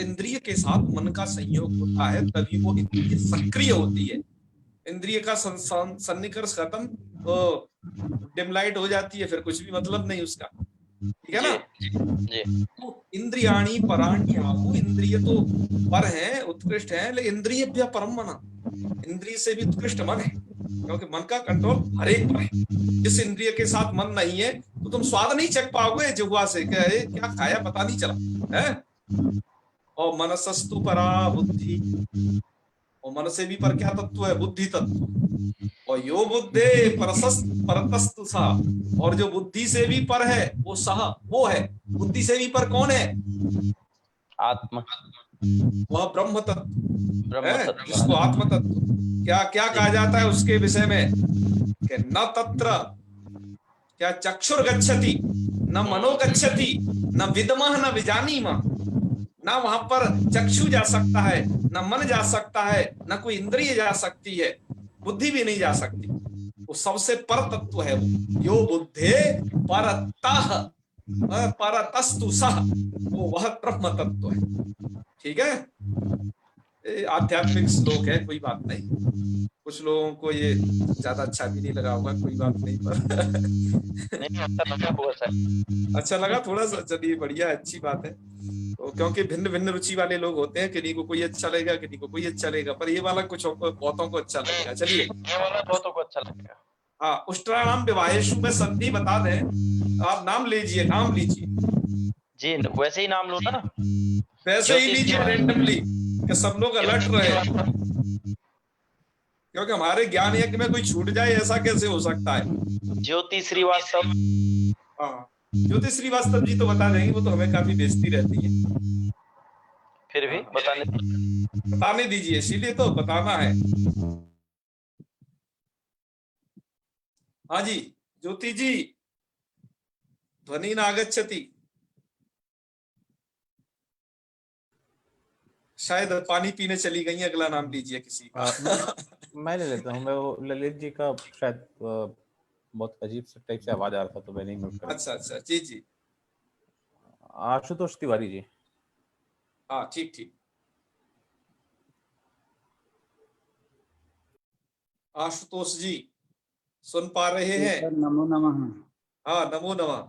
इंद्रिय के साथ मन का संयोग होता है तभी वो इंद्रिय सक्रिय होती है। इंद्रिय का सन्निकर्ष खत्म तो डिम लाइट हो जाती है, फिर कुछ भी मतलब नहीं उसका, ठीक है ना? तो इंद्रियाणी पराण्याहु, इंद्रिय तो पर है, उत्कृष्ट है, लेकिन इंद्रियेभ्यः परम मना, इंद्रिय से भी उत्कृष्ट मन है, क्योंकि मन का कंट्रोल हर एक पर है। जिस इंद्रिय के साथ मन नहीं है तो तुम स्वाद नहीं चख पाओगे जिह्वा से, क्या खाया पता नहीं चला है। और मनसस्तु परा बुद्धि, और मन से भी पर क्या तत्व है? बुद्धि तत्व। और यो बुद्धे परतस्तु सा, और जो बुद्धि से भी पर है वो सह, वो है। बुद्धि से भी पर कौन है? आत्मा, वह ब्रह्म तत्व है, जिसको आत्म तत्व क्या क्या कहा जाता है उसके विषय में कि न तत्र क्या चक्षुर गच्छति, न मनो गच्छति, न विद्मः न विजानीमः। ना वहां पर चक्षु जा सकता है, ना मन जा सकता है, ना कोई इंद्रिय जा सकती है, बुद्धि भी नहीं जा सकती। वो सबसे पर तत्व है वो। यो बुद्धे परतः परतस्तु सः, वो वह ब्रह्म तत्व है। ठीक है, आध्यात्मिक श्लोक है, कोई बात नहीं। कुछ लोगों को ये ज्यादा अच्छा भी नहीं लगा होगा, कोई बात नहीं, पर अच्छा लगा थोड़ा सा। चलिए बढ़िया, अच्छी बात है। तो क्योंकि भिन्न भिन्न रुचि वाले लोग होते हैं, किन्हीं को कोई अच्छा लगेगा, किन्हीं को कोई अच्छा लगेगा, पर ये वाला कुछ बहुतों को अच्छा लगेगा। चलिए बहुतों को अच्छा लगेगा। हाँ, उष्ट्राणाम विवाहेषु में संधि बता दें, आप नाम लीजिए, नाम लीजिए जी, वैसे ही नाम लो ना, वैसे ही लीजिए रेंडमली, कि सब लोग अलर्ट रहे, क्योंकि हमारे ज्ञान यज्ञ में कोई छूट जाए ऐसा कैसे हो सकता है। ज्योति श्रीवास्तव, हाँ ज्योति श्रीवास्तव जी तो बता देंगे, वो तो हमें काफी बेइज्जती रहती है, फिर भी बताने दीजिए, इसीलिए तो बताना है। हाँ जी ज्योति जी, ध्वनि नागच्छति, शायद पानी पीने चली गई। अगला नाम लीजिए किसी का। मैं ले लेता हूँ। मैं वो ललित जी का शायद बहुत अजीब सा टाइप से आवाज आ रहा था तो मैंने म्यूट कर अच्छा अच्छा, जी जी, दिया। आशुतोष तिवारी जी। हाँ ठीक ठीक। आशुतोष जी सुन पा रहे हैं? सर नमो नमः। हाँ नमो नमः।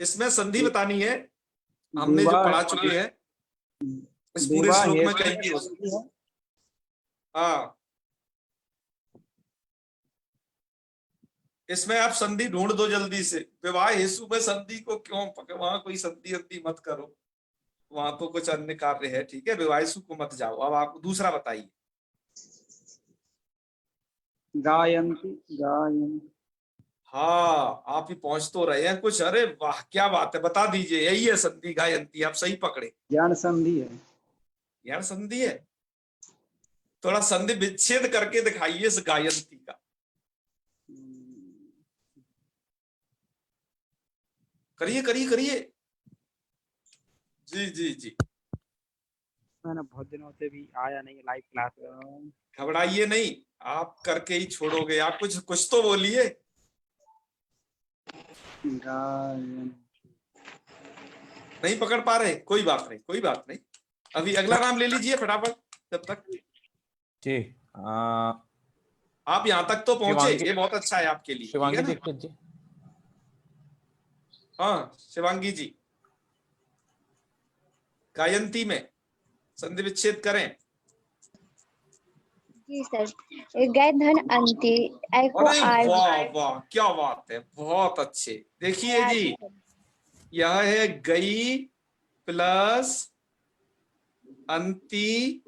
इसमें संधि बतानी है, हमने जो पढ़ा चुके हैं इस पूरे श्लोक में कहीं भी। हाँ, इसमें आप संधि ढूंढ दो जल्दी से। विवाह हेतु में संधि को क्यों वहां कोई संधि अंधि मत करो, वहां तो कुछ अन्य कार्य है, ठीक है। विवाह हेतु को मत जाओ। अब आप दूसरा बताइए। गायन्ति गायन्ति। हाँ, आप ही पहुंच तो रहे हैं कुछ। अरे वाह, क्या बात है, बता दीजिए। यही है संधि गायन्ति, आप सही पकड़े। ज्ञान संधि है। ज्ञान संधि है। थोड़ा संधि विच्छेद करके दिखाइए इस गायन्ति का। करिए करिए करिए। जी जी जी, मैंने बहुत दिनों से भी आया नहीं लाइव क्लास। घबराइए नहीं, आप करके ही छोड़ोगे। आप कुछ कुछ तो बोलिए। नहीं पकड़ पा रहे, कोई बात नहीं, कोई बात नहीं। अभी अगला नाम ले लीजिए फटाफट जब तक। जी आप यहाँ तक तो पहुंचे, ये बहुत अच्छा है आपके लिए। शिवांगी ठीक है ना? दीक्षित जी। हाँ शिवांगी जी, गायन्ती में संधि विच्छेद करें। जी सर, गए धन अंति ऐ को अरे आय। वाह वाह, क्या बात है, बहुत अच्छे। देखिए जी, यह है गई प्लस अंति,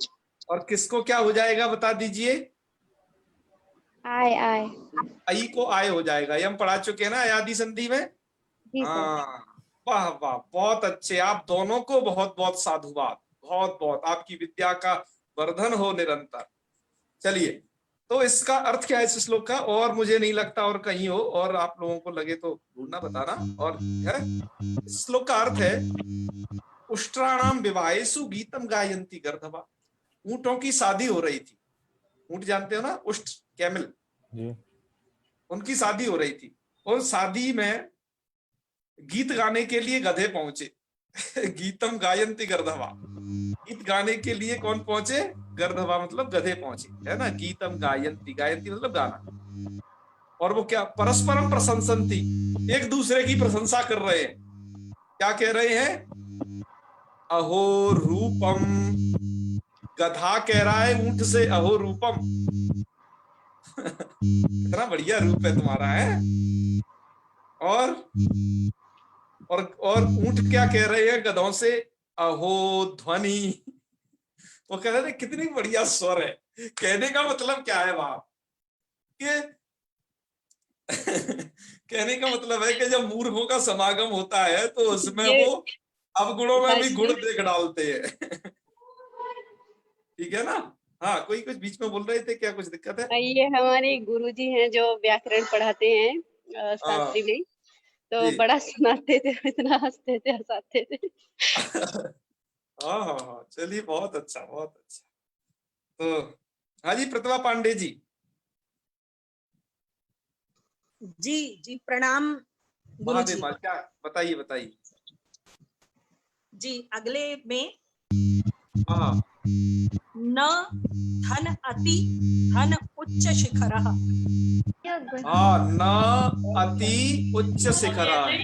और किसको क्या हो जाएगा बता दीजिए? आय आय। आई को आय हो जाएगा। ये हम पढ़ा चुके हैं ना आदि संधि में। जी सर। हाँ, वाह वाह, बहुत अच्छे। आप दोनों को बहुत बहुत साधुवाद, बहुत बहुत। आपकी विद्या का वर्धन हो निरंतर। चलिए, तो इसका अर्थ क्या है इस श्लोक का? और मुझे नहीं लगता और कहीं हो, और आप लोगों को लगे तो ढूंढना बताना। और है इस श्लोक का अर्थ है उष्ट्राणाम विवाहेषु गीतम गायन्ति गर्दभा। ऊंटों की शादी हो रही थी। ऊंट जानते हो ना, उष्ट, कैमल जी। उनकी शादी हो रही थी, और शादी में गीत गाने के लिए गधे पहुंचे। गीतम गायन्ति गर्दभा, गीत गाने के लिए कौन पहुंचे? गर्दभा मतलब गधे पहुंचे, है ना। गीतम गायन्ति, गायन्ति मतलब गाना। और वो क्या? परस्परम प्रशंसन्ति, एक दूसरे की प्रशंसा कर रहे हैं। क्या कह रहे हैं? अहो रूपम, गधा कह रहा है ऊंट से अहो रूपम। कितना बढ़िया रूप है तुम्हारा, है। और ऊंट क्या कह रहे हैं गधों से? अहो ध्वनि। वो कह रहे थे कितनी बढ़िया स्वर है। कहने का मतलब क्या है वहां कि कहने का मतलब है कि जब मूर्खों का समागम होता है तो उसमें वो अवगुणों में भी गुण देख डालते हैं। ठीक है ना। हाँ, कोई कुछ बीच में बोल रहे थे, क्या कुछ दिक्कत है? ये हमारे गुरुजी हैं जो व्याकरण पढ़ाते हैं शास्त्री में, तो बड़ा सुनाते थे, इतना हंसते थे, हंसाते थे। हाँ हाँ हाँ, चलिए, बहुत अच्छा, बहुत अच्छा। तो हाँ जी, प्रतिभा पांडे जी। जी जी, प्रणाम गुरुजी। महादेव, क्या बताइए बताइए जी। अगले में हाँ, न धन अति धन उच्च शिखर। हाँ, न अति उच्च शिखर, है ना।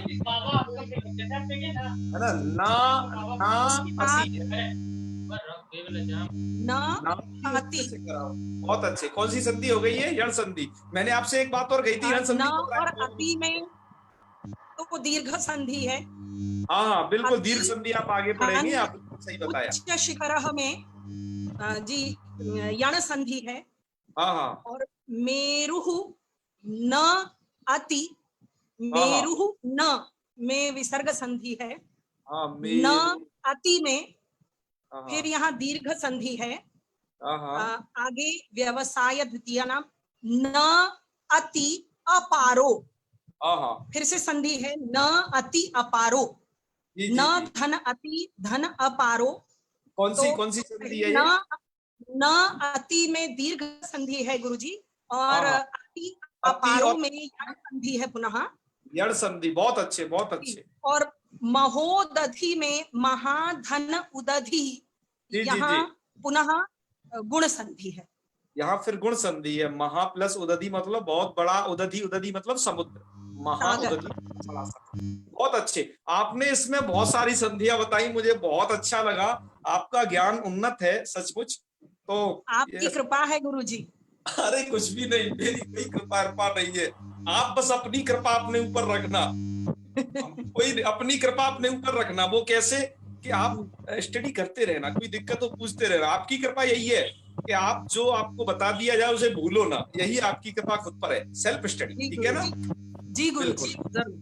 न अति, न अति। बहुत अच्छे। कौन सी संधि हो गई है? यण संधि। मैंने आपसे एक बात और कही थी, यण संधि न और अति में तो दीर्घ संधि है। हाँ हाँ बिल्कुल, दीर्घ संधि आप आगे पढ़ेंगे, आप सही बताया। उच्च शिखर में जी यण संधि है। हाँ हाँ। और मेरुः न अति, मेरुः न में विसर्ग संधि है। हाँ, न अति में फिर यहाँ दीर्घ संधि है। आगे व्यवसाय द्वितीय नाम न अति अपारो, फिर से संधि है न अति अपारो। न धन अति धन अपारो। कौन सी संधि है ये? न अति में दीर्घ संधि है गुरुजी, और हाँ। अति अपारो और- में यण संधि है पुनः। यण संधि, बहुत अच्छे बहुत अच्छे। और महोदधि में महाधन उदधि, जी, जी, यहाँ जी। पुनः गुण संधि है। यहाँ फिर गुण संधि है। महा प्लस उदधि मतलब बहुत बड़ा, उदधि उदधि मतलब समुद्र, महा सागर। उदधि बड़ा सागर। बहुत अच्छे, आपने इसमें बहुत सारी संधियां बताई, मुझे बहुत अच्छा लगा। आपका ज्ञान उन्नत है सचमुच। तो आपकी कृपा है गुरुजी। अरे कुछ भी नहीं, मेरी कोई कृपा नहीं है। आप बस अपनी कृपा अपने ऊपर रखना, कोई अपनी कृपा अपने ऊपर रखना। वो कैसे कि आप स्टडी करते रहना, कोई दिक्कत हो पूछते रहना। आपकी कृपा यही है कि आप जो आपको बता दिया जाए उसे भूलो ना, यही आपकी कृपा खुद पर है। सेल्फ स्टडी, ठीक है ना? जी गुरुजी, जरूर।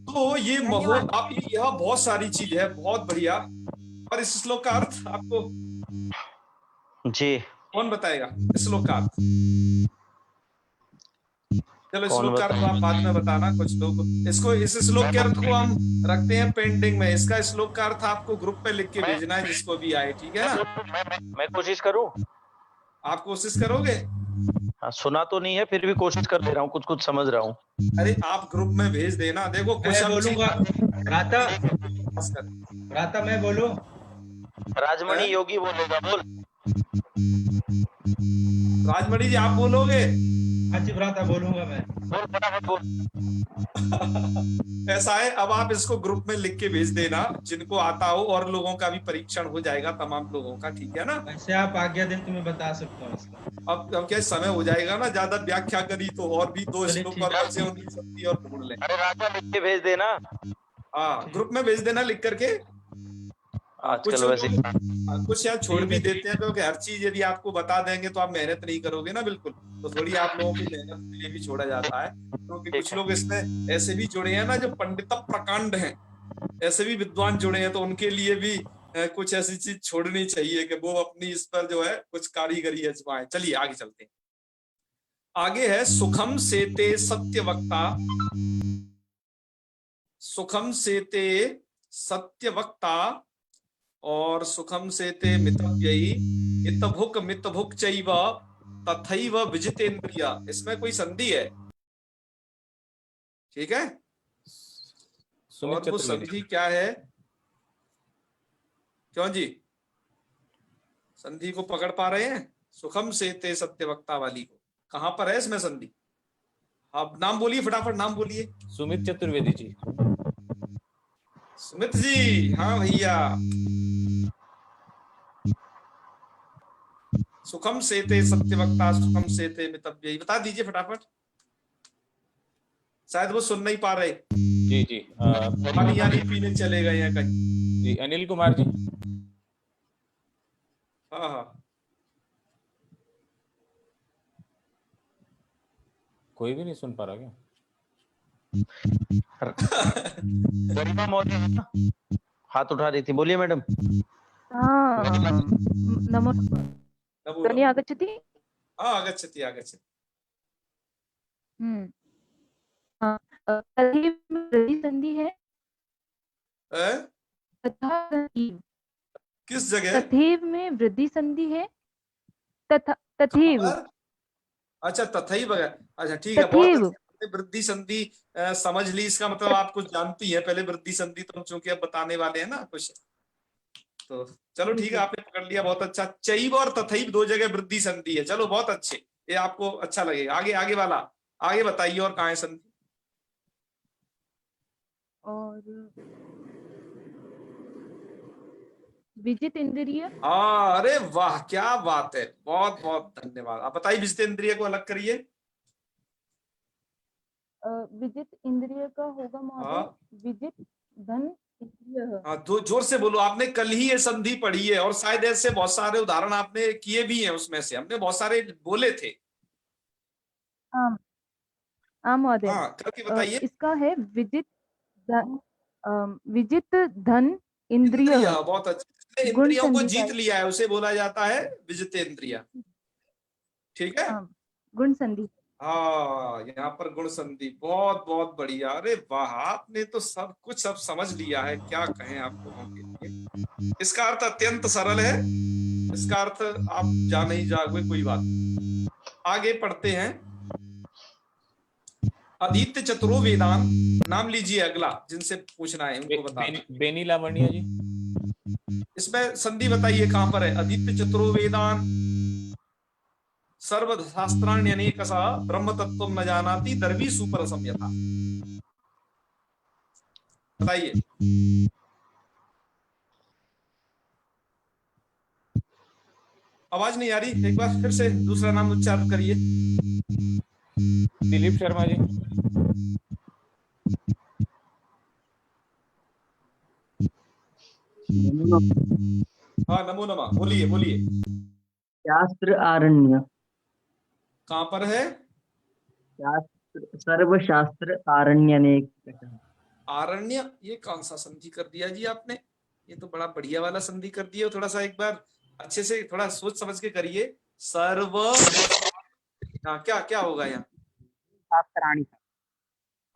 तो ये महोद, आप यह बहुत सारी चीज है, बहुत बढ़िया। और इस श्लोक का अर्थ आपको जी कौन बताएगा? इस श्लोक का अर्थ, चलो इस कौन श्लोक का अर्थ बताएगा? आप बाद में बताना। कुछ लोग इसको, इस श्लोक के अर्थ को हम रखते हैं पेंडिंग में। इसका श्लोक का अर्थ आपको ग्रुप पे लिख के भेजना है, जिसको भी आए, ठीक है ना? मैं कोशिश करूं? आप कोशिश करोगे? हाँ, सुना तो नहीं है, फिर भी कोशिश कर दे रहा हूँ, कुछ कुछ समझ रहा हूँ। अरे आप ग्रुप में भेज देना। देखो कुछ मैं बोलूंगा। राता मैं बोलूं? राजमणि योगी बोलेगा, बोल। राजमणि जी आप बोलोगे? हाँ जी भ्राता, बोलूंगा मैं। बोल फटाफट बोल। ऐसा है, अब आप इसको ग्रुप में लिख के भेज देना, जिनको आता हो, और लोगों का भी परीक्षण हो जाएगा, तमाम लोगों का, ठीक है ना? वैसे आप आज्ञा दें तो मैं बता सकता हूँ इसका। अब क्या समय हो जाएगा ना, ज्यादा व्याख्या करी तो, और भी दो चलिए, श्लोक ठीक और है। बचे, उनकी शक्ति और ढूंढ लें। अरे राजा लिख के भेज देना। हाँ, ग्रुप में भेज देना लिख करके। आजकल वैसे कुछ यार छोड़ भी देते हैं, क्योंकि हर चीज यदि आपको बता देंगे तो आप मेहनत नहीं करोगे ना, बिल्कुल। तो थोड़ी आप लोगों की मेहनत के लिए भी छोड़ा जाता है, क्योंकि कुछ लोग इसमें ऐसे भी जुड़े हैं ना जो पंडित प्रकांड हैं, ऐसे भी विद्वान जुड़े हैं, तो उनके लिए भी कुछ ऐसी चीज छोड़नी चाहिए कि वो अपनी इस पर जो है कुछ कारीगरी आजमाएं। चलिए आगे चलते हैं। आगे है सुखम सेते सत्यवक्ता, सुखम सेते सत्यवक्ता और सुखम सेते मितव्ययी इतभुक मितभुक चैव तथैव विजितेन्द्रिय। इसमें कोई संधि है, ठीक है? और वो संधि क्या है? क्यों जी, संधि को पकड़ पा रहे हैं? सुखम सेते सत्यवक्ता वाली को कहां पर है इसमें संधि? आप नाम बोलिए, फटाफट नाम बोलिए। सुमित चतुर्वेदी जी। सुमित जी, हाँ भैया। सुखम सेते सत्यवक्ता, सुखम सेते मितव्ययी, बता दीजिए फटाफट। शायद वो सुन नहीं पा रहे। जी जी। पानी यानी पीने चले गए हैं कहीं। जी अनिल कुमार जी। हाँ हाँ, कोई भी नहीं सुन पा रहा क्या? गरिमा मौर्य हाथ उठा रही थी, बोलिए मैडम। नमो ध्वनि आगच्छति? आगच्छति आगच्छति। तथैव वृद्धि संधि है। किस जगह? तथैव में वृद्धि संधि है। तथैव। अच्छा तथैव, अच्छा ठीक है, बहुत अच्छा। वृद्धि संधि समझ ली, इसका मतलब आप कुछ जानती है। पहले वृद्धि संधि तो हम चूंकि अब बताने वाले हैं ना कुछ, तो चलो ठीक है, आपने पकड़ लिया, बहुत अच्छा। चैव और तथैव दो जगह वृद्धि संधि है, चलो बहुत अच्छे, ये आपको अच्छा लगेगा। आगे आगे वाला, आगे बताइए और कहाँ है संधि? और विजित इंद्रिय। हाँ, अरे वाह, क्या बात है, बहुत बहुत धन्यवाद। आप बताइए, विजित इंद्रिय को अलग करिए। विजित इंद्रिय का होगा महोदय विजित धन इंद्रिय। हाँ, तो जोर से बोलो, आपने कल ही ये संधि पढ़ी है, और शायद ऐसे बहुत सारे उदाहरण आपने किए भी हैं, उसमें से हमने बहुत सारे बोले थे। हाँ महोदय। हाँ, करके बताइए। इसका है विजित धन इंद्रिय। बहुत अच्छा, इंद्रियों को जीत लिया है उसे बोला जाता है विजितेंद्रिय, ठीक है? गुण संधि। हाँ, यहाँ पर गुण संधि, बहुत बहुत बढ़िया। अरे वाह, आपने तो सब कुछ सब समझ लिया है, क्या कहें आप लोगों के लिए। इसका अर्थ अत्यंत सरल है, इसका अर्थ आप जा नहीं जाओगे, कोई बात नहीं। आगे पढ़ते हैं। आदित्य चतुरो वेदान, नाम लीजिए अगला जिनसे पूछना है उनको बता। बेनी लावण्या जी, इसमें संधि बताइए कहां पर है। आदित्य चतुरो वेदान सर्व शास्त्राण्य अनेकसा ब्रह्म तत्वम न जानाति दर्वी सुपरसम यथा। बताइए। आवाज नहीं आ रही, एक बार फिर से दूसरा नाम उच्चारण करिए। दिलीप शर्मा जी। हाँ नमो नमः, बोलिए बोलिए। शास्त्र आरण्य। कहां पर है? सर्वशास्त्र आरण्य अनेक। आरण्य, ये कौन सा संधि कर दिया जी आपने? ये तो बड़ा बढ़िया वाला संधि कर दिया। थोड़ा सा एक बार अच्छे से थोड़ा सोच समझ के करिए। सर्व, हाँ क्या क्या होगा यहाँ? शास्त्राणी।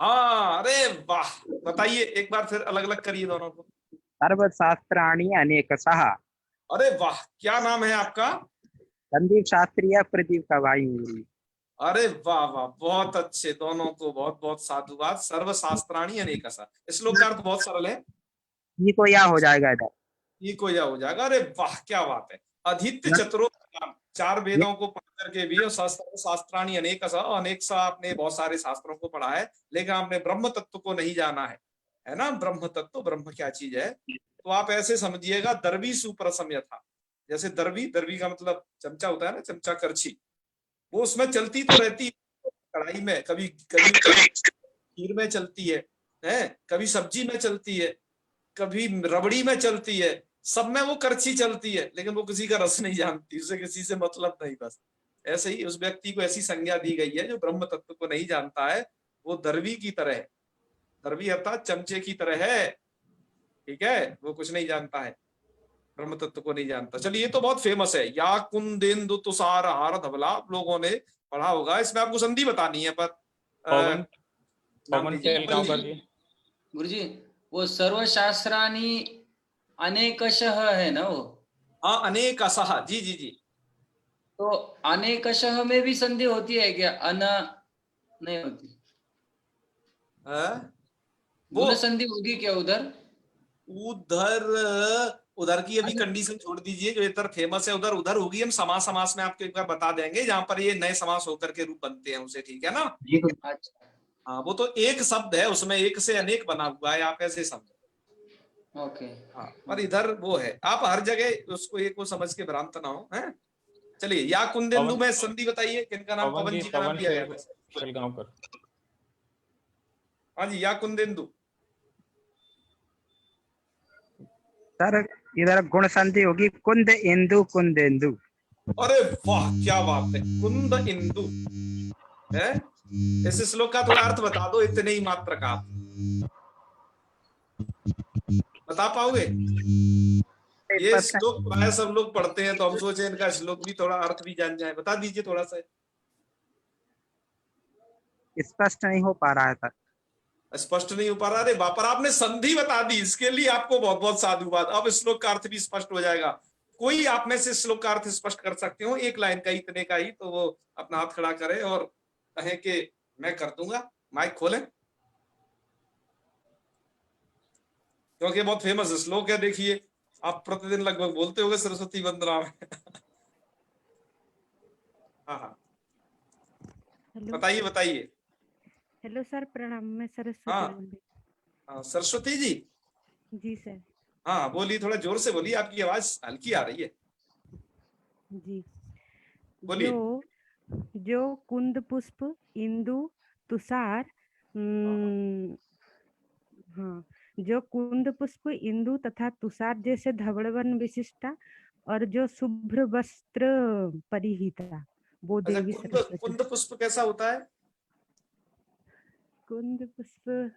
हाँ, अरे वाह, बताइए एक बार फिर अलग अलग करिए दोनों को। सर्वशास्त्राणी अनेकशः। अरे वाह, क्या नाम है आपका? संदीप शास्त्री या प्रदीप का भाई हूँ। अरे वाह वाह, बहुत अच्छे, दोनों को बहुत बहुत साधुवाद। सर्वशास्त्राणी अनेकशः, श्लोक का अर्थ बहुत सरल है। ये को या हो जाएगा इधर, ये को या हो जाएगा। अरे वाह, क्या बात है। आदित्य चतुरो, चार वेदों को पढ़ करके भी, और शास्त्राणी अनेकशः, अनेकशः आपने बहुत सारे शास्त्रों को पढ़ा है, लेकिन आपने ब्रह्म तत्व को नहीं जाना है ना। ब्रह्म तत्व, ब्रह्म क्या चीज है, तो आप ऐसे समझिएगा, दर्वी सुपरसम यथा। जैसे दर्वी, दर्वी का मतलब चमचा होता है ना, चमचा करछी, वो उसमें चलती तो रहती है कढ़ाई में, कभी कभी खीर में चलती है, कभी सब्जी में चलती है, कभी रबड़ी में चलती है, सब में वो करछी चलती है, लेकिन वो किसी का रस नहीं जानती, उसे किसी से मतलब नहीं। बस ऐसे ही उस व्यक्ति को ऐसी संज्ञा दी गई है जो ब्रह्म तत्व को नहीं जानता है, वो दर्वी की तरह है। दर्वी अर्थात चमचे की तरह है, ठीक है, वो कुछ नहीं जानता है, ब्रह्म तत्व को नहीं जानता। चलिए, ये तो बहुत फेमस है, या कुंदेन्दु तुषार हार धवला, आप लोगों ने पढ़ा होगा। इसमें आपको संधि बतानी है, पर गुरुजी वो सर्वशास्त्राणी अनेकशः है ना वो? हाँ, अनेकशः, जी जी जी। तो अनेकशः में भी संधि होती है क्या? नहीं होती? वो संधि होगी क्या उधर? उधर की अभी कंडीशन छोड़ दीजिए, जो इधर फेमस है उधर उधर होगी। हम समास में आपको एक बार बता देंगे, जहां पर ये नए समास होकर के रूप बनते हैं उसे, ठीक है ना। अच्छा, हाँ, वो तो एक शब्द है, उसमें एक से अनेक बना हुआ है, आप ऐसे समझो। ओके। हाँ, पर इधर वो है, आप हर जगह उसको एक को समझ के भ्रांत ना हो, हैं। चलिए, या कुंदेन्दु में संधि बताइए, किनका नाम? पवन जी का नाम लिया गया। हाँ जी, या कुंदेन्दु। सर इधर गुण संधि होगी, कुंद इंदु कुंदेन्दु। अरे वाह, क्या बात है, कुंद इंदु है। इस श्लोक का थोड़ा अर्थ बता दो, इतने ही मात्र का बता पाओगे? ये श्लोक प्राय सब लोग पढ़ते हैं, तो हम सोचे इनका श्लोक भी थोड़ा अर्थ भी जान जाए। बता दीजिए थोड़ा सा। स्पष्ट नहीं हो पा रहा है सर। स्पष्ट नहीं हो पा रहा? अरे वापर, आपने संधि बता दी, इसके लिए आपको बहुत बहुत साधुवाद। अब श्लोक का अर्थ भी स्पष्ट हो जाएगा। कोई आप में से श्लोक का अर्थ स्पष्ट कर सकते हो, एक लाइन का, इतने का ही, तो वो अपना हाथ खड़ा करे और कहे कि मैं कर दूंगा। माइक खोलें, क्योंकि बहुत फेमस श्लोक है। देखिए, आप प्रतिदिन लगभग बोलते होंगे सरस्वती वंदना में। हाँ, बताइए बताइए। हेलो सर, प्रणाम। मैं सरस्वती। हाँ, सरस्वती जी। जी सर। हाँ, बोलिए, थोड़ा जोर से बोलिए, आपकी आवाज हल्की आ रही है। जी, बोलिए। जो कुंद पुष्प इंदु तुषार, हाँ, जो कुंद पुष्प इंदु तथा तुषार जैसे धवलवन विशिष्टा, और जो शुभ्र वस्त्र परिहिता, वो देवी सरस्वती। कुंद पुष्प कैसा होता है? कुंद पुष्प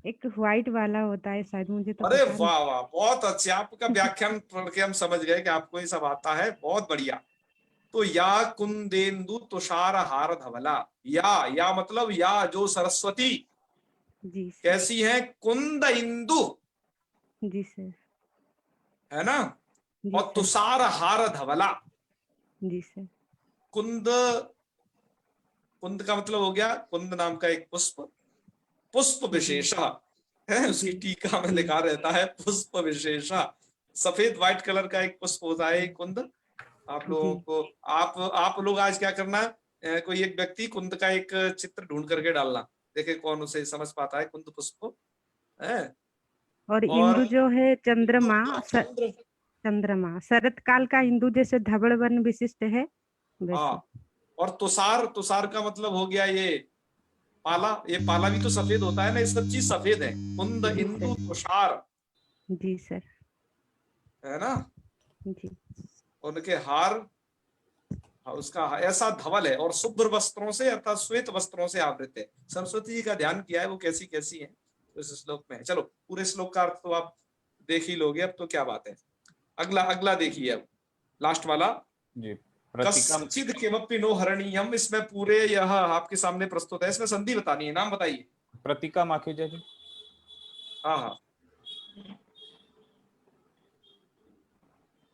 एक व्हाइट वाला होता है शायद, मुझे तो। अरे वाह वाह, बहुत अच्छे, आपका व्याख्यान पढ़ के हम समझ गए कि आपको ये सब आता है, बहुत बढ़िया। तो या कुंदेन्दु तुषार हार धवला, या मतलब या जो सरस्वती जी कैसी है? कुंद इंदु, जी सर, है ना। और तुषार हार धवला। जी सर। कुंद, कुंद का मतलब हो गया कुंद नाम का एक पुष्प, पुष्प विशेषा है, उसकी टीका में लिखा रहता है पुष्प विशेषा। सफेद व्हाइट कलर का एक पुष्प होता है कुंद। आप लोगों को आप लोग आज क्या करना, कोई एक व्यक्ति कुंद का एक चित्र ढूंढ करके डालना, देखे कौन उसे समझ पाता है कुंद पुष्प को है। और इंदु जो है चंद्रमा, चंद्रमा शरत काल का इंदु जैसे धवल वर्ण विशिष्ट है। हाँ, और तुषार, तुषार का मतलब हो गया ये पाला, ये पाला भी तो सफेद होता है ना, ये सब चीज सफेद है। कुंद, इंदु, तुषार। जी सर। है ना जी। उनके हार, उसका ऐसा धवल है और शुभ्र वस्त्रों से अर्थात श्वेत वस्त्रों से आवृत है। सरस्वती जी का ध्यान किया है वो कैसी कैसी है तो इस श्लोक में। चलो पूरे श्लोक का अर्थ तो आप देख ही लोगे, अब तो क्या बात है। अगला देखिए, अब लास्ट वाला जी, कश्चिद किमपि नो हरणीयम। इसमें पूरे यह आपके सामने प्रस्तुत है, इसमें संधि बतानी है, नाम बताइए। प्रतिका माखीजा जी। हाँ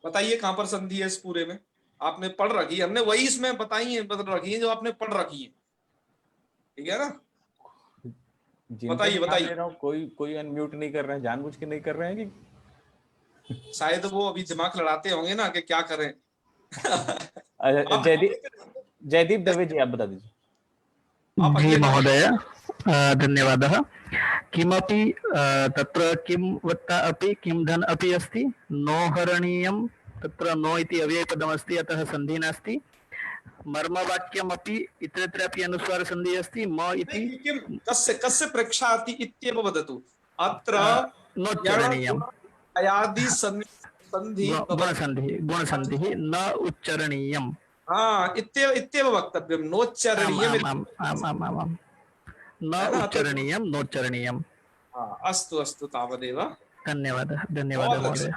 बताइए कहां पर संधि है इस पूरे में। आपने पढ़ रखी है, हमने वही इसमें बताई है, बदल रखी है जो आपने पढ़ रखी है, ठीक है ना। बताइए। कोई अनम्यूट नहीं कर रहे हैं, जानबूझ के नहीं कर रहे हैं कि शायद वो अभी दिमाग लड़ाते होंगे ना कि क्या करें। जयदीप दवे जी आप बता दीजिए। जी महोदय, धन्यवादः। किमपि तत्र किं वत्ता अपि किं धन अपि अस्ति, नो हरणीयं, तत्र नो इति अव्ययपदमस्ति अतः सन्धि नास्ति। मर्मवाक्यमपि इतरत्रापि अनुस्वार संधि अस्ति। म इति कस्य प्रेक्षाति इत्येव वदतु। अत्र नोच्चरणीयम् अयादि संधि गुणसन्धिः न उच्चरणीयम्। हाँ इत्येव वक्तव्यं, नोच्चरणीयम्। न उच्चरणीयं, नोच्चरणीयम्। अस्तु तावदेव। धन्यवादः महोदय।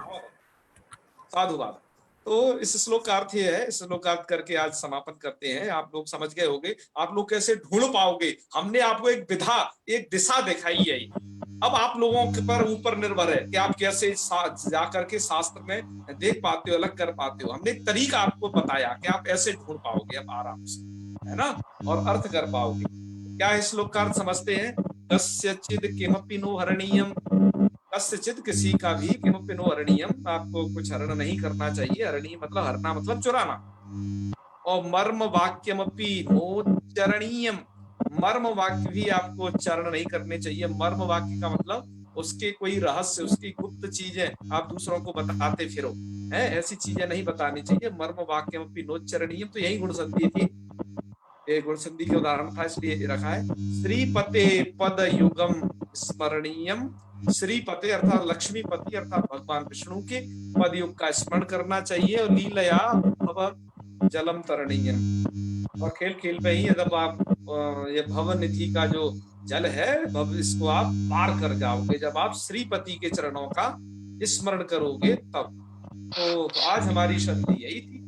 साधुवाद। तो इस श्लोक का अर्थ ये है, इस श्लोक का अर्थ करके आज समापन करते हैं। आप लोग समझ गए होंगे, आप लोग कैसे ढूंढ पाओगे। हमने आपको एक विधा, एक दिशा दिखाई है। अब आप लोगों के पर ऊपर निर्भर है कि आप कैसे जाकर के शास्त्र में देख पाते हो, अलग कर पाते हो। हमने एक तरीका आपको बताया कि आप ऐसे ढूंढ पाओगे अब आराम से, है ना, और अर्थ कर पाओगे। क्या इस श्लोक का अर्थ समझते हैं? कस्यचिद किमपि नो हरणीयम, कस्यचिद किसी का भी, किमपि नो हरणीयम आपको कुछ हरण नहीं करना चाहिए। हरणीय मतलब हरना मतलब चुराना। और मर्म वाक्यमपि नोच्चरणीयम, मर्म वाक्य भी आपको उच्चारण नहीं करने चाहिए। मर्म वाक्य का मतलब उसके कोई रहस्य, उसकी गुप्त चीजें आप दूसरों को बताते फिरो, है ऐसी चीजें नहीं बतानी चाहिए। मर्म वाक्यमपि नोच्चरणीयम, तो यही गुण संधि थी, ये गुण संधि के उदाहरण था इसलिए रखा है। श्रीपते पद युगम स्मरणीयम, श्रीपते अर्थात लक्ष्मीपति अर्थात भगवान विष्णु के पद युग का स्मरण करना चाहिए। और लीलया भव जलम तरणीयम, और खेल खेल में ही जब आप ये भव निधि का जो जल है भव, इसको आप पार कर जाओगे जब आप श्रीपति के चरणों का स्मरण करोगे तब। तो आज हमारी संधि यही थी,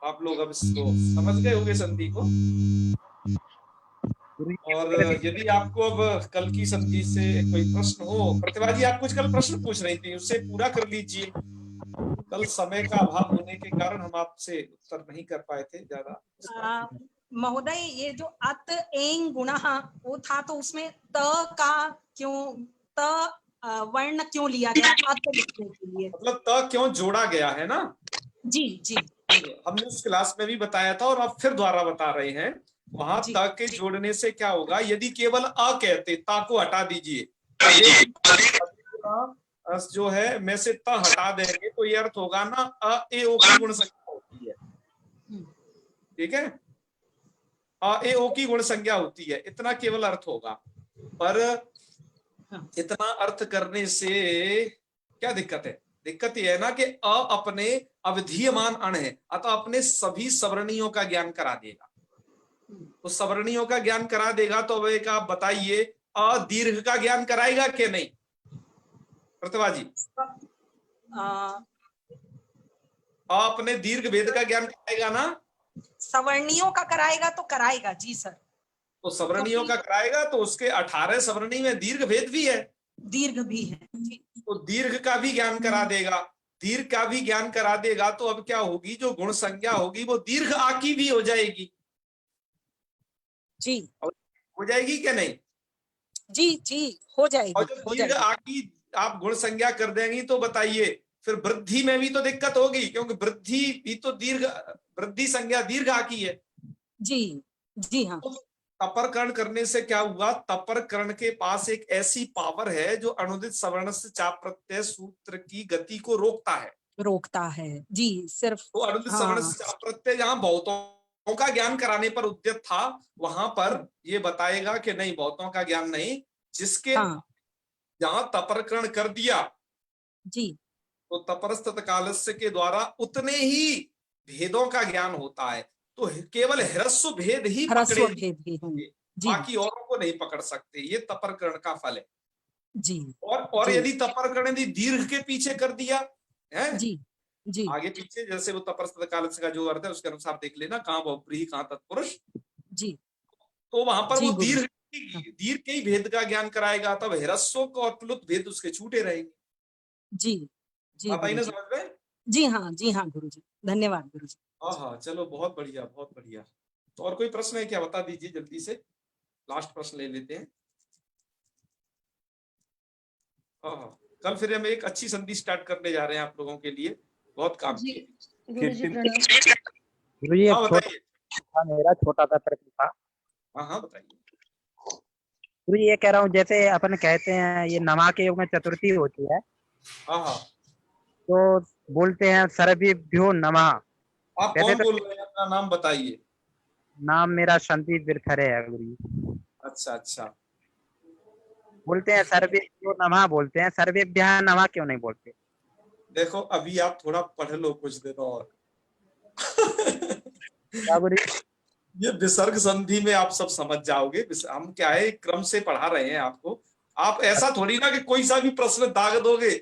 आप लोग अब इसको समझ गए होंगे संधि को। और यदि आपको अब कल की संधि से कोई प्रश्न हो, प्रतिभा जी आप कुछ कल प्रश्न पूछ रही थी, उससे पूरा कर लीजिए। कल समय का अभाव होने के कारण हम आपसे उत्तर नहीं कर पाए थे ज्यादा। महोदय, ये जो अत एंग गुणः वो था, तो उसमें त का क्यों, त वर्ण क्यों लिया गया अत लिखने के लिए? मतलब त क्यों जोड़ा गया है ना? जी हमने उस क्लास में भी बताया था और अब फिर दोबारा बता रहे हैं। वहां त के जोड़ने से क्या होगा, यदि केवल अ कहते, ता को हटा दीजिए, जो है में से त हटा देंगे तो ये अर्थ होगा ना अ ए ओ की गुण संज्ञा होती है, ठीक है, अ ए ओ की गुण संज्ञा होती है, इतना केवल अर्थ होगा। पर इतना अर्थ करने से क्या दिक्कत है? दिक्कत यह है ना कि अ अपने अवधीयमान अण है, अतः अपने सभी सवर्णियों का ज्ञान करा देगा। तो सवर्णियों का ज्ञान करा देगा तो अब एक आप बताइए, अ दीर्घ का ज्ञान कराएगा कि नहीं प्रतिभा जी? अपने दीर्घ भेद का ज्ञान कराएगा ना? सवर्णियों का कराएगा तो कराएगा जी सर। तो सवर्णियों का कराएगा तो उसके 18 सवर्णी में दीर्घ भेद भी है, दीर्घ भी है, तो दीर्घ का भी ज्ञान करा देगा। दीर्घ का भी ज्ञान करा देगा तो अब क्या होगी, जो गुण संज्ञा होगी वो दीर्घ आ की भी हो जाएगी। जी हो जाएगी क्या नहीं? जी जी हो जाएगी, और जब दीर्घ आ की आप गुण संज्ञा कर देंगी तो बताइए फिर वृद्धि में भी तो दिक्कत होगी, क्योंकि वृद्धि भी तो दीर्घ, वृद्धि संज्ञा दीर्घ आ की है। जी जी हाँ। तो तपरकरण करने से क्या हुआ, तपरकरण के पास एक ऐसी पावर है जो अनुदित सवर्ण से चाप प्रत्यय सूत्र की गति को रोकता है जी। सिर्फ तो अनुदित सवर्ण से चाप प्रत्यय जहां बहुतों का ज्ञान कराने पर उद्यत था, वहां पर ये बताएगा कि नहीं बहुतों का ज्ञान नहीं, जिसके जहां तपरकरण कर दिया जी तो तपरस्त कालस्य के द्वारा उतने ही भेदों का ज्ञान होता है। तो केवल ह्रस्व भेद ही पकड़े, बाकी औरों को नहीं पकड़ सकते। ये तपरकरण का फल है जी। और जी। यदि तपरकरण यदि दीर्घ के पीछे कर दिया है जी जी आगे पीछे, जैसे वो तपरस्त कालस्य का जो अर्थ है उसके अनुसार देख लेना, कहाँ बहुप्रीहि कहाँ तत्पुरुष जी, तो वहां पर जी वो गुरु। दीर्घ के ही भेद का ज्ञान कराएगा, तब ह्रस्व को और प्लुत भेद उसके छूटे रहेंगे। जी जी आप आई ना गुरुजी। समझ में? जी हाँ गुरुजी, धन्यवाद गुरुजी। हाँ चलो बहुत बढ़िया बहुत बढ़िया। तो और कोई प्रश्न है क्या, बता दीजिए जल्दी से, लास्ट प्रश्न ले लेते हैं। हाँ कल फिर हम एक अच्छी संधि स्टार्ट करने जा रहे हैं आप लोगों के लिए, बहुत काम की। गुरुजी प्रणाम। गुरुजी हाँ बताइए। मेरा छोटा सा प्रश्न था। हाँ बताइए। गुरुजी ये कह रहा हूँ, जैसे अपन कहते हैं ये नमा के योग में चतुर्थी होती है, हाँ तो बोलते हैं सर्वेभ्यो नमः। आप कौन बोल रहे हैं, अपना नाम बताइए। नाम मेरा संदीप बिरथरे है गुरुजी। अच्छा बोलते हैं सर्वेभ्यो नमः, बोलते हैं सर्वेभ्यः नमः क्यों नहीं बोलते? देखो अभी आप थोड़ा पढ़ लो कुछ दिन और ये विसर्ग संधि में आप सब समझ जाओगे। हम क्या है क्रम से पढ़ा रहे हैं आपको, आप ऐसा थोड़ी ना कि कोई सा भी प्रश्न दाग दोगे,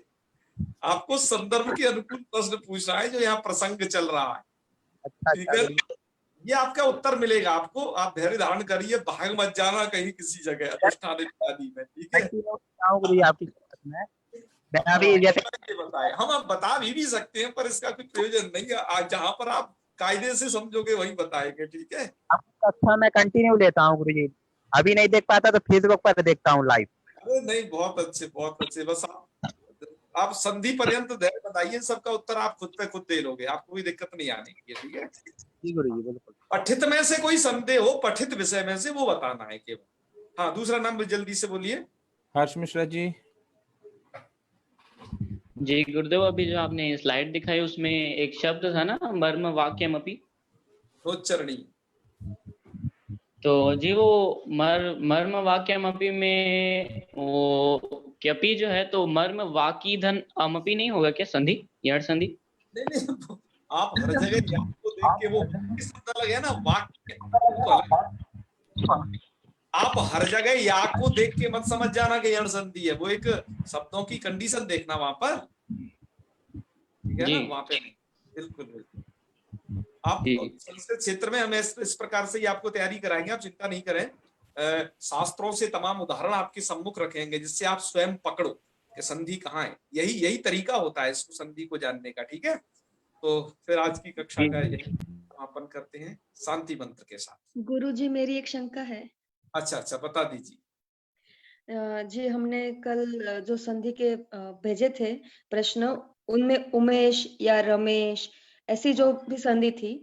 आपको संदर्भ के अनुकूल प्रश्न पूछना है जो यहाँ प्रसंग चल रहा है। ठीक है, ये आपका उत्तर मिलेगा आपको, आप धैर्य धारण करिए, भाग मत जाना कहीं किसी जगह अनुष्ठान इत्यादि में। ठीक है, बताए हम आप बता भी सकते हैं पर इसका कोई प्रयोजन नहीं है, जहाँ पर आप कायदे से समझोगे वही बताएंगे। ठीक है, अच्छा मैं कंटिन्यू लेता हूँ गुरुजी, अभी नहीं देख पाता तो फेसबुक पर देखता हूँ लाइव। अरे नहीं बहुत अच्छे, बस आप संधि पर्यंत धैर्य बताइए, सबका उत्तर आप खुद पे खुद दे लोगे, आपको कोई दिक्कत नहीं आने की। ठीक है जी गुरुजी बिल्कुल। पठित में से कोई संदेह हो, पठित विषय में से वो बताना है केवल। हाँ दूसरा नाम जल्दी से बोलिए। हर्ष मिश्रा जी। जी गुरुदेव, अभी जो आपने स्लाइड दिखाई उसमें एक शब्द था ना, मर्म वाक्यमपि रोचरणी, तो जी वो मर्म वाक्यमपि में वो क्यपि जो है तो मर्म वाकी धन अमपि नहीं होगा क्या संधि, यड़ संधि? नहीं आप हर जगह आपको देख के वो शब्द लगे ना वाक्य, आप हर जगह या को देख के मत समझ जाना कि यड़ संधि है, वो एक शब्दों की कंडीशन देखना वहां पर। ठीक है ना, वहां पे बिल्कुल आप संस्कृत क्षेत्र में हम इस प्रकार से ही आपको तैयारी कराएंगे, आप चिंता नहीं करें। शास्त्रों से तमाम उदाहरण आपके सम्मुख रखेंगे जिससे आप स्वयं पकड़ो कि संधि कहाँ है। यही तरीका होता है इसको संधि को जानने का। ठीक है, तो फिर आज की कक्षा का यही समापन करते हैं शांति मंत्र के साथ। गुरुजी मेरी एक शंका है। अच्छा बता दीजिए। जी हमने कल जो संधि के भेजे थे प्रश्न, उनमें उमेश या रमेश ऐसी जो भी संधि थी,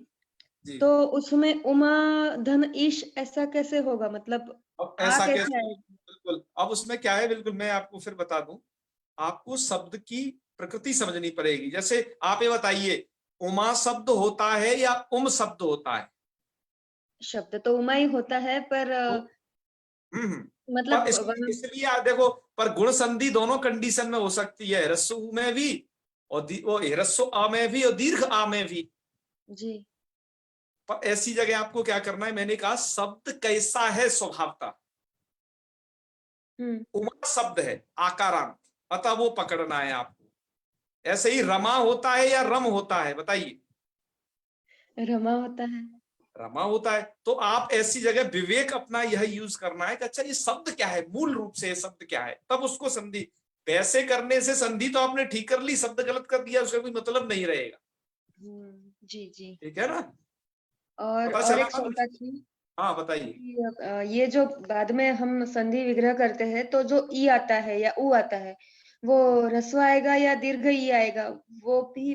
तो उसमें उमा धन ईश ऐसा कैसे होगा, मतलब अब ऐसा कैसे आएगा? बिल्कुल, अब उसमें क्या है, बिल्कुल मैं आपको फिर बता दूं, आपको शब्द की प्रकृति समझनी पड़ेगी। जैसे आप ये बताइए उमा शब्द होता है या उम शब्द होता है? शब्द तो उमा ही होता है, पर मतलब इसलिए देखो, पर गुण संधि दोनों कंडीशन में हो सकती है, ह्रस्व में भी और वो ह्रस्व आ में भी और दीर्घ आ में भी जी। पर ऐसी जगह आपको क्या करना है, मैंने कहा शब्द कैसा है स्वभावता, उमा शब्द है आकारांत, अतः वो पकड़ना है आपको। ऐसे ही रमा होता है या रम होता है, बताइए? रमा होता है। रमा होता है, तो आप ऐसी जगह विवेक अपना यह यूज करना है कि अच्छा ये शब्द क्या है, मूल रूप से ये शब्द क्या है, तब उसको संधि वैसे करने से संधि तो आपने ठीक कर ली, शब्द गलत कर दिया, उसका कोई मतलब नहीं रहेगा। जी जी। ठीक है ना? और पता चला एक ना? शंका थी हाँ बताइए। कि ये जो बाद में हम संधि विग्रह करते हैं तो जो ई आता है या ऊ आता है वो ह्रस्व आएगा या दीर्घ ई आएगा, वो भी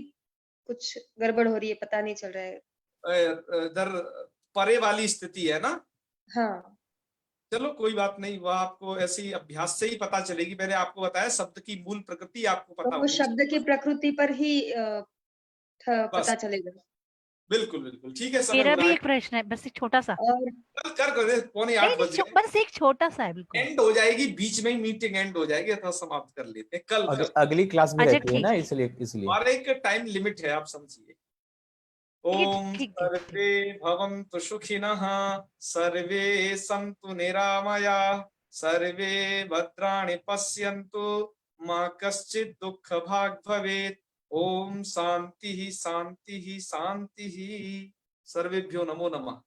कुछ गड़बड़ हो रही है, पता नहीं चल रहा है। इधर परे वाली स्थिति है ना? हाँ। चलो कोई बात नहीं, वह आपको ऐसी अभ्यास से ही पता चलेगी। मैंने आपको बताया शब्द की मूल प्रकृति आपको पता तो होनी शब्द की प्रकृति पर ही पता चलेगा। बिल्कुल बिल्कुल ठीक है। समय मेरा हो भी रहा है, एक प्रश्न है, बस एक छोटा सा। और कर दे, 7:45 बज गए, बस एक छोटा सा है, बिल्कुल एंड हो जाएगी, बीच में ही मीटिंग एंड हो जाएगी, तो समाप्त कर लेते हैं कल। अगली क्लास में अच्छा, रहती है ना, इसलिए और एक टाइम लिमिट है, आप समझिए। ओम सर्वे भवन्तु सुखिनः, सर्वे सन्तु निरामयाः, सर्वे भद्राणि पश्यन्तु, मा कश्चित् दुःखभाग् भवेत्। ओम शांति शांति शांति। सर्वेभ्यो नमो नमः।